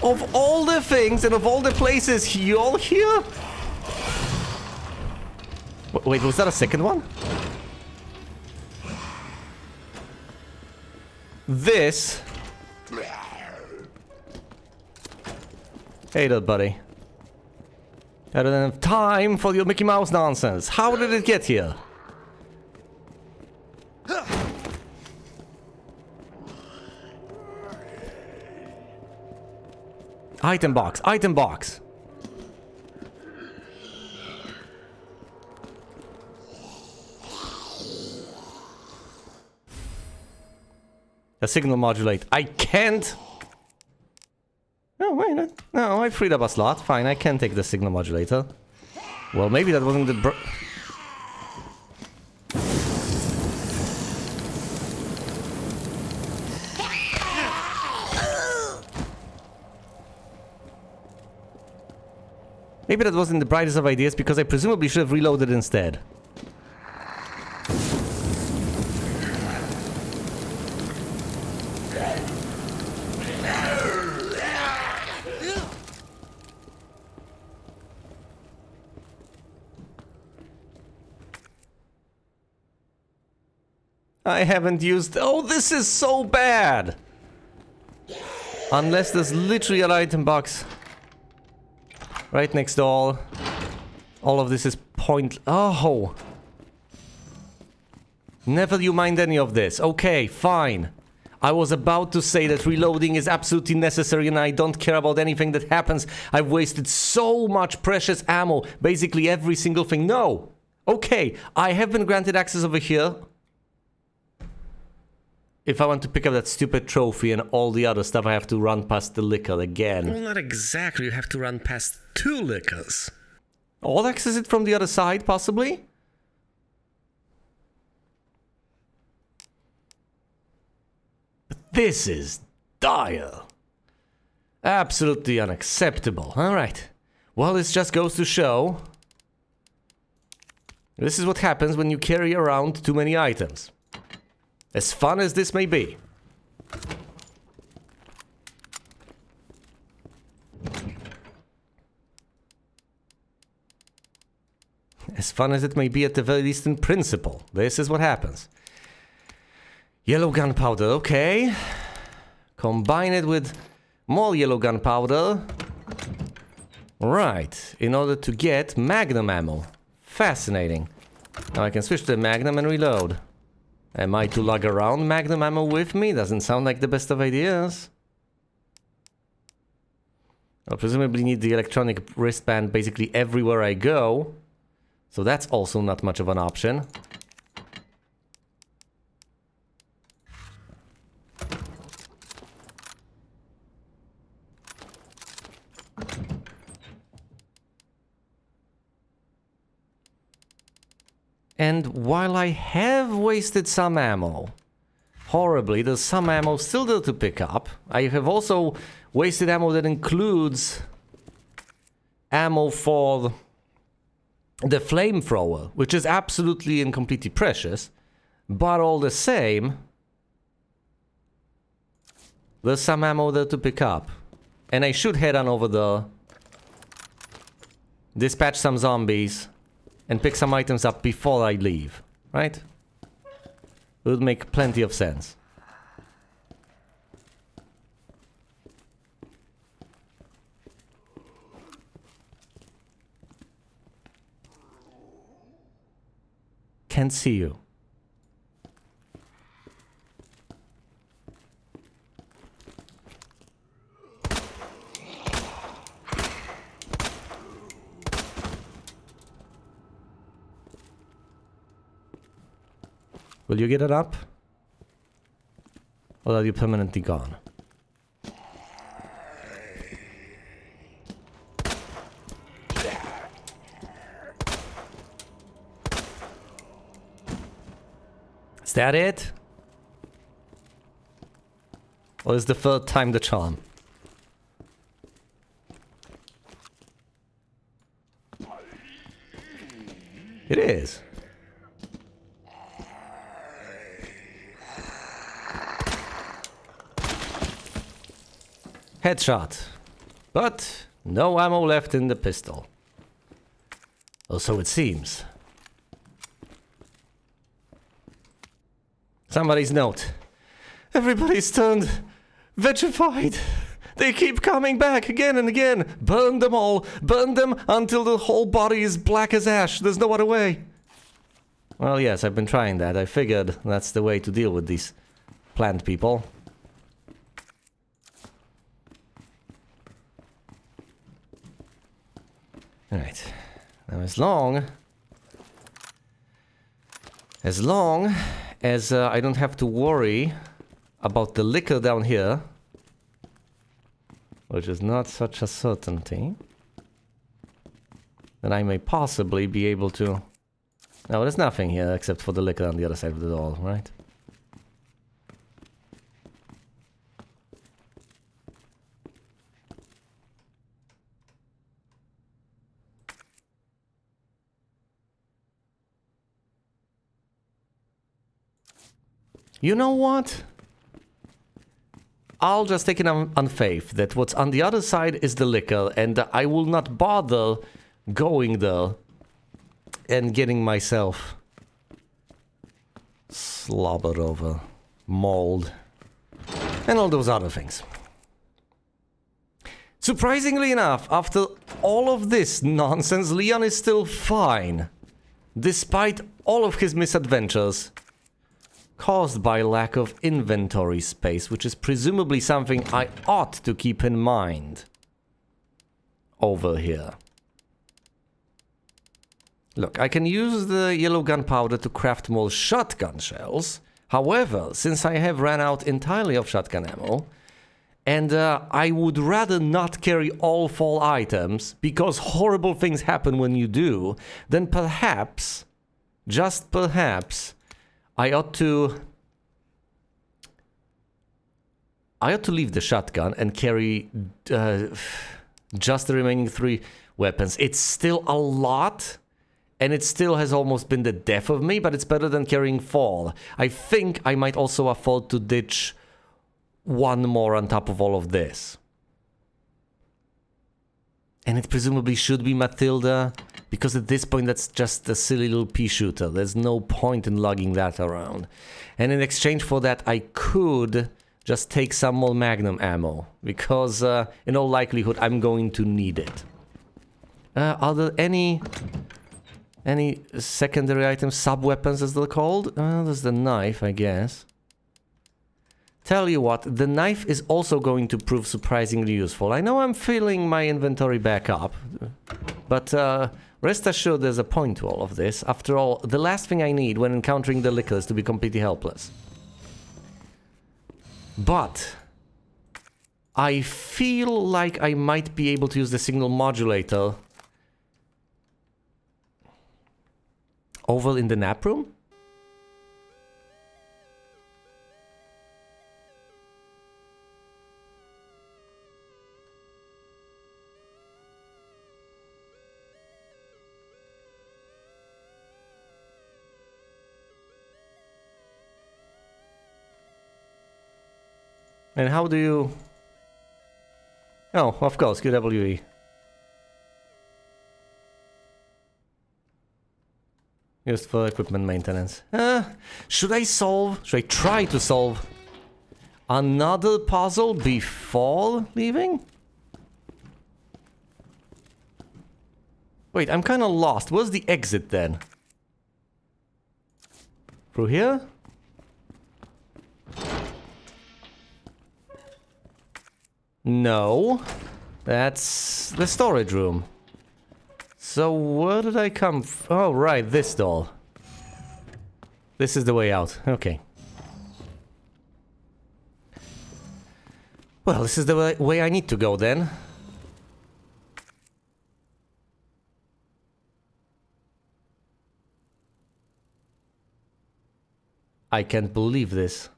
Of all the things and of all the places you're here? Wait, was that a second one? This... Hey there, buddy. I don't have time for your Mickey Mouse nonsense. How did it get here? Item box, item box. A signal modulate. I can't. Oh, wait, no, I freed up a slot. Fine, I can take the signal modulator. Well, maybe that wasn't the... Maybe that wasn't the brightest of ideas because I presumably should have reloaded instead. I haven't used... Oh, this is so bad! Unless there's literally an item box right next door. All of this is point... Oh! Never you mind any of this. Okay, fine. I was about to say that reloading is absolutely necessary and I don't care about anything that happens. I've wasted so much precious ammo. Basically every single thing. No! Okay, I have been granted access over here. If I want to pick up that stupid trophy and all the other stuff, I have to run past the liquor again. Well, not exactly. You have to run past 2 liquors. I'll access it from the other side, possibly? But this is dire. Absolutely unacceptable. Alright. Well, this just goes to show... This is what happens when you carry around too many items. As fun as this may be. As fun as it may be at the very least in principle. This is what happens. Yellow gunpowder, okay. Combine it with more yellow gunpowder. Right, in order to get magnum ammo. Fascinating. Now I can switch to the magnum and reload. Am I to lug around magnum ammo with me? Doesn't sound like the best of ideas. I'll presumably need the electronic wristband basically everywhere I go. So that's also not much of an option. And while I have wasted some ammo, horribly, there's some ammo still there to pick up. I have also wasted ammo that includes ammo for the flamethrower, which is absolutely and completely precious. But all the same, there's some ammo there to pick up. And I should head on over there, dispatch some zombies, and pick some items up before I leave, right? It would make plenty of sense. Can't see you. Will you get it up? Or are you permanently gone? Is that it? Or is the third time the charm? It is. Headshot. But no ammo left in the pistol. Or so it seems. Somebody's note. Everybody's turned vegified. They keep coming back again and again. Burn them all. Burn them until the whole body is black as ash. There's no other way. Well, yes, I've been trying that. I figured that's the way to deal with these plant people. Alright. Now as long as I don't have to worry about the liquor down here, which is not such a certainty, then I may possibly be able to... No, there's nothing here except for the liquor on the other side of the door, right? You know what? I'll just take it on faith that what's on the other side is the liquor, and I will not bother going there and getting myself slobbered over mold, and all those other things. Surprisingly enough, after all of this nonsense, Leon is still fine, despite all of his misadventures caused by lack of inventory space, which is presumably something I ought to keep in mind over here. Look, I can use the yellow gunpowder to craft more shotgun shells. However, since I have ran out entirely of shotgun ammo, and I would rather not carry all fall items, because horrible things happen when you do, then perhaps, just perhaps, I ought to leave the shotgun and carry just the remaining 3 weapons. It's still a lot, and it still has almost been the death of me, but it's better than carrying 4. I think I might also afford to ditch 1 more on top of all of this. And it presumably should be Matilda, because at this point that's just a silly little pea shooter. There's no point in lugging that around. And in exchange for that, I could just take some more Magnum ammo, because in all likelihood I'm going to need it. Are there any secondary items, sub-weapons as they're called? There's the knife, I guess. Tell you what, the knife is also going to prove surprisingly useful. I know I'm filling my inventory back up, but rest assured there's a point to all of this. After all, the last thing I need when encountering the licker is to be completely helpless. But I feel like I might be able to use the signal modulator over in the nap room? And how do you... Oh, of course, QWE. Used for equipment maintenance. Should I try to solve another puzzle before leaving? Wait, I'm kind of lost. Where's the exit then? Through here? No. That's the storage room. So where did I come from? Oh, right, this door. This is the way out. Okay. Well, this is the way I need to go then. I can't believe this.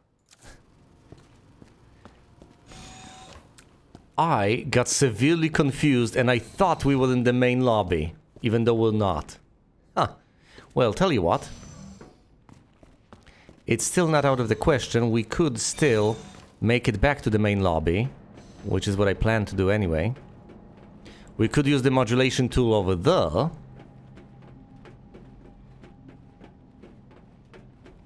I got severely confused and I thought we were in the main lobby, even though we're not. Huh. Well, tell you what. It's still not out of the question. We could still make it back to the main lobby, which is what I plan to do anyway. We could use the modulation tool over there,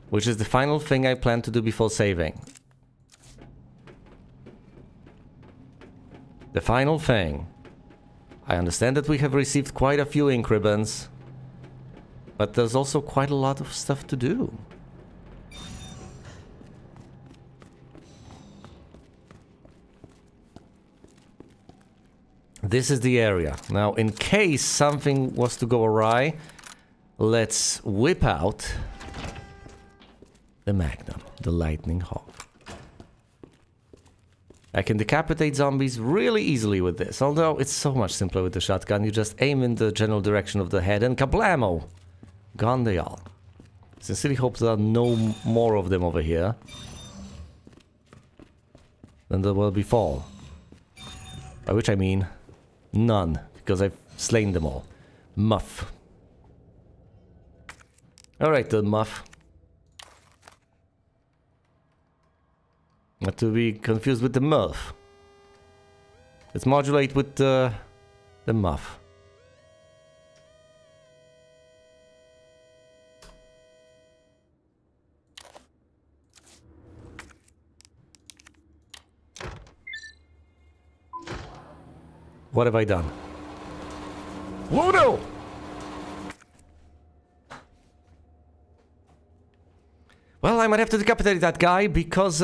which is the final thing I plan to do before saving. The final thing. I understand that we have received quite a few ink ribbons, but there's also quite a lot of stuff to do. This is the area. Now, in case something was to go awry, let's whip out the Magnum, the Lightning Hawk. I can decapitate zombies really easily with this, although it's so much simpler with the shotgun. You just aim in the general direction of the head and kablamo! Gone they are. Sincerely hope there are no more of them over here than there were before. By which I mean none, because I've slain them all. Muff. Alright then, Muff. Not to be confused with the Murph. Let's modulate with the Muff. What have I done? Whoa, no! Well, I might have to decapitate that guy because,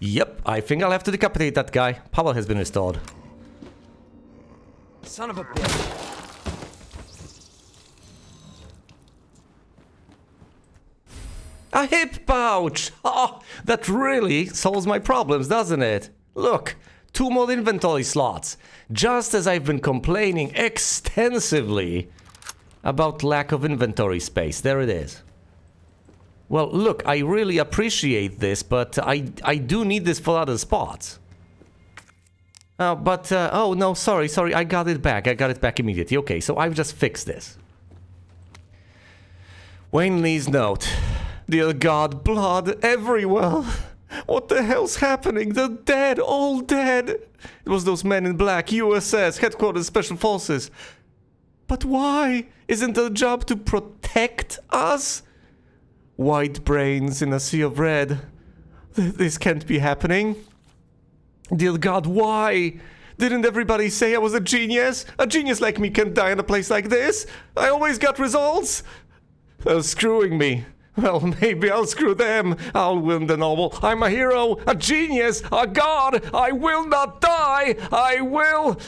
Yep, I think I'll have to decapitate that guy. Power has been restored. Son of a bitch. A hip pouch! Oh, that really solves my problems, doesn't it? Look, 2 more inventory slots. Just as I've been complaining extensively about lack of inventory space. There it is. Well, look, I really appreciate this, but I do need this for other spots. Oh no, sorry, I got it back. I got it back immediately. Okay, so I've just fixed this. Wayne Lee's note. Dear God, blood everywhere. What the hell's happening? They're dead, all dead. It was those men in black, USS, Headquarters Special Forces. But why? Isn't their job to protect us? White brains in a sea of red. This can't be happening. Dear God, why? Didn't everybody say I was a genius? A genius like me can't die in a place like this. I always got results. They're screwing me. Well, maybe I'll screw them. I'll win the novel. I'm a hero, a genius, a god. I will not die. I will.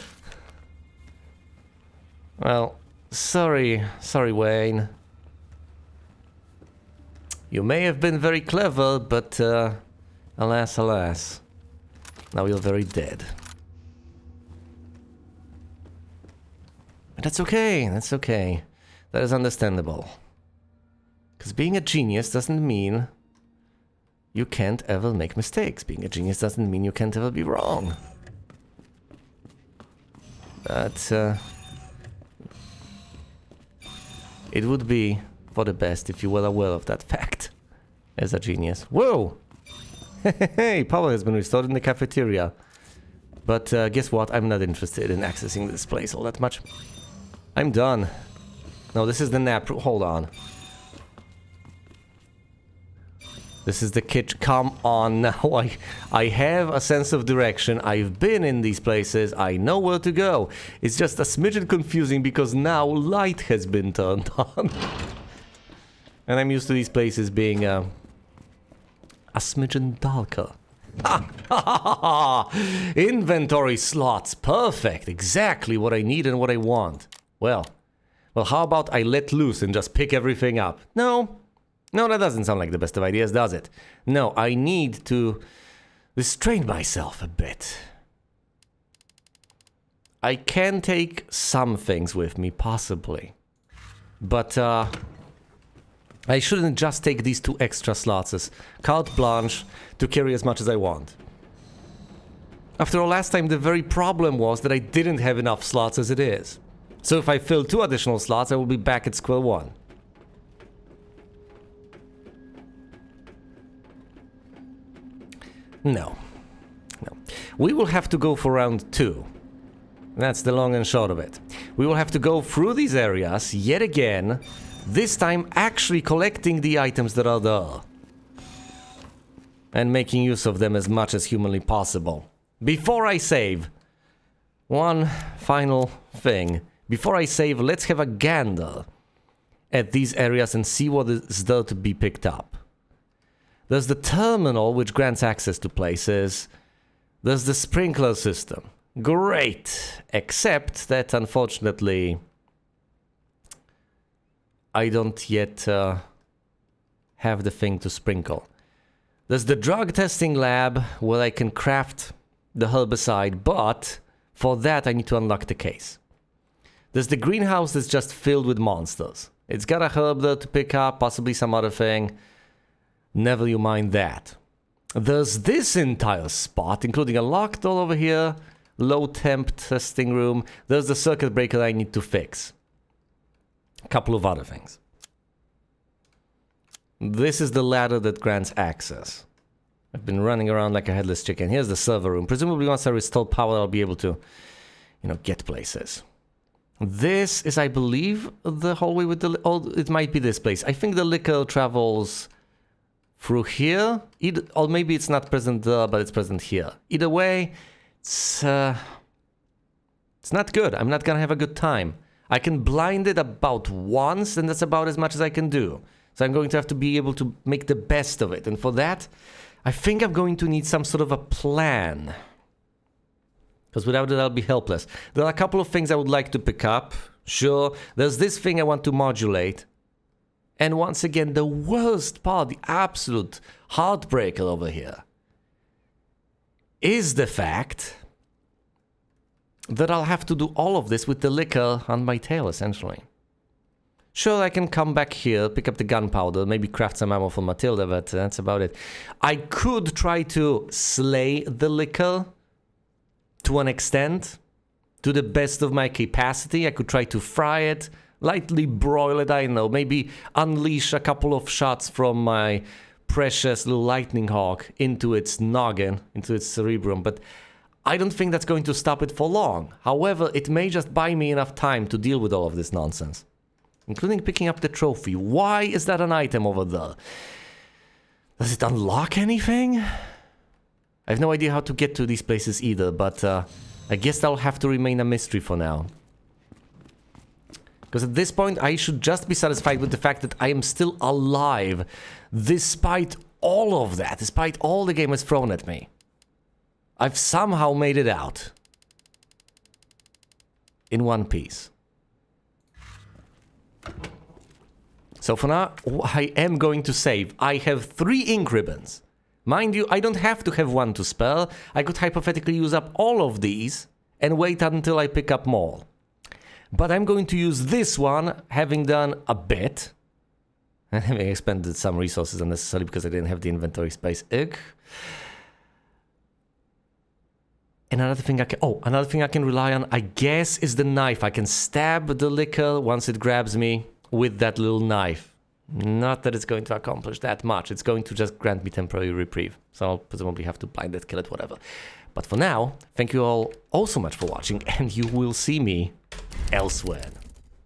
Well, sorry, Wayne. You may have been very clever, but alas, alas. Now you're very dead. But that's okay, that's okay. That is understandable. Because being a genius doesn't mean you can't ever make mistakes. Being a genius doesn't mean you can't ever be wrong. But it would be for the best if you were aware of that fact as a genius. Whoa! Hey, power has been restored in the cafeteria. But guess what? I'm not interested in accessing this place all that much. I'm done. No, this is the nap room. Hold on. This is the kitchen. Come on now. I have a sense of direction. I've been in these places. I know where to go. It's just a smidgen confusing because now light has been turned on. And I'm used to these places being a smidgen darker. Inventory slots. Perfect. Exactly what I need and what I want. Well, how about I let loose and just pick everything up? No, that doesn't sound like the best of ideas, does it? No, I need to restrain myself a bit. I can take some things with me, possibly. But, I shouldn't just take these 2 extra slots as carte blanche to carry as much as I want. After all, last time the very problem was that I didn't have enough slots as it is. So if I fill 2 additional slots, I will be back at square one. No. We will have to go for round 2. That's the long and short of it. We will have to go through these areas yet again, this time actually collecting the items that are there. And making use of them as much as humanly possible. Before I save, one final thing. Before I save, let's have a gander at these areas and see what is there to be picked up. There's the terminal, which grants access to places. There's the sprinkler system. Great! Except that, unfortunately, I don't yet have the thing to sprinkle. There's the drug testing lab, where I can craft the herbicide, but for that I need to unlock the case. There's the greenhouse that's just filled with monsters. It's got a herb there to pick up, possibly some other thing. Never you mind that. There's this entire spot, including a locked door over here, low temp testing room. There's the circuit breaker I need to fix. A couple of other things. This is the ladder that grants access. I've been running around like a headless chicken. Here's the server room. Presumably once I restore power, I'll be able to, get places. This is, I believe, the hallway with the... Oh, it might be this place. I think the liquor travels through here, or maybe it's not present there, but it's present here. Either way, it's not good. I'm not gonna have a good time. I can blind it about once, and that's about as much as I can do. So I'm going to have to be able to make the best of it. And for that, I think I'm going to need some sort of a plan. Because without it, I'll be helpless. There are a couple of things I would like to pick up. Sure, there's this thing I want to modulate. And once again, the worst part, the absolute heartbreaker over here, is the fact that I'll have to do all of this with the liquor on my tail, essentially. Sure, I can come back here, pick up the gunpowder, maybe craft some ammo for Matilda, but that's about it. I could try to slay the liquor to an extent, to the best of my capacity. I could try to fry it, lightly broil it, I know, maybe unleash a couple of shots from my precious little lightning hawk into its noggin, into its cerebrum, but I don't think that's going to stop it for long. However, it may just buy me enough time to deal with all of this nonsense, including picking up the trophy. Why is that an item over there? Does it unlock anything? I have no idea how to get to these places either, but I guess that'll have to remain a mystery for now. Because at this point, I should just be satisfied with the fact that I am still alive, despite all of that, despite all the game has thrown at me. I've somehow made it out. In one piece. So for now, I am going to save. I have 3 ink ribbons. Mind you, I don't have to have one to spare. I could hypothetically use up all of these and wait until I pick up more. But I'm going to use this one, having done a bit. And having expended some resources unnecessarily because I didn't have the inventory space. Ugh. And another thing I can rely on, I guess, is the knife. I can stab the liquor once it grabs me with that little knife. Not that it's going to accomplish that much. It's going to just grant me temporary reprieve. So I'll presumably have to blind it, kill it, whatever. But for now, thank you all so much for watching, and you will see me elsewhere.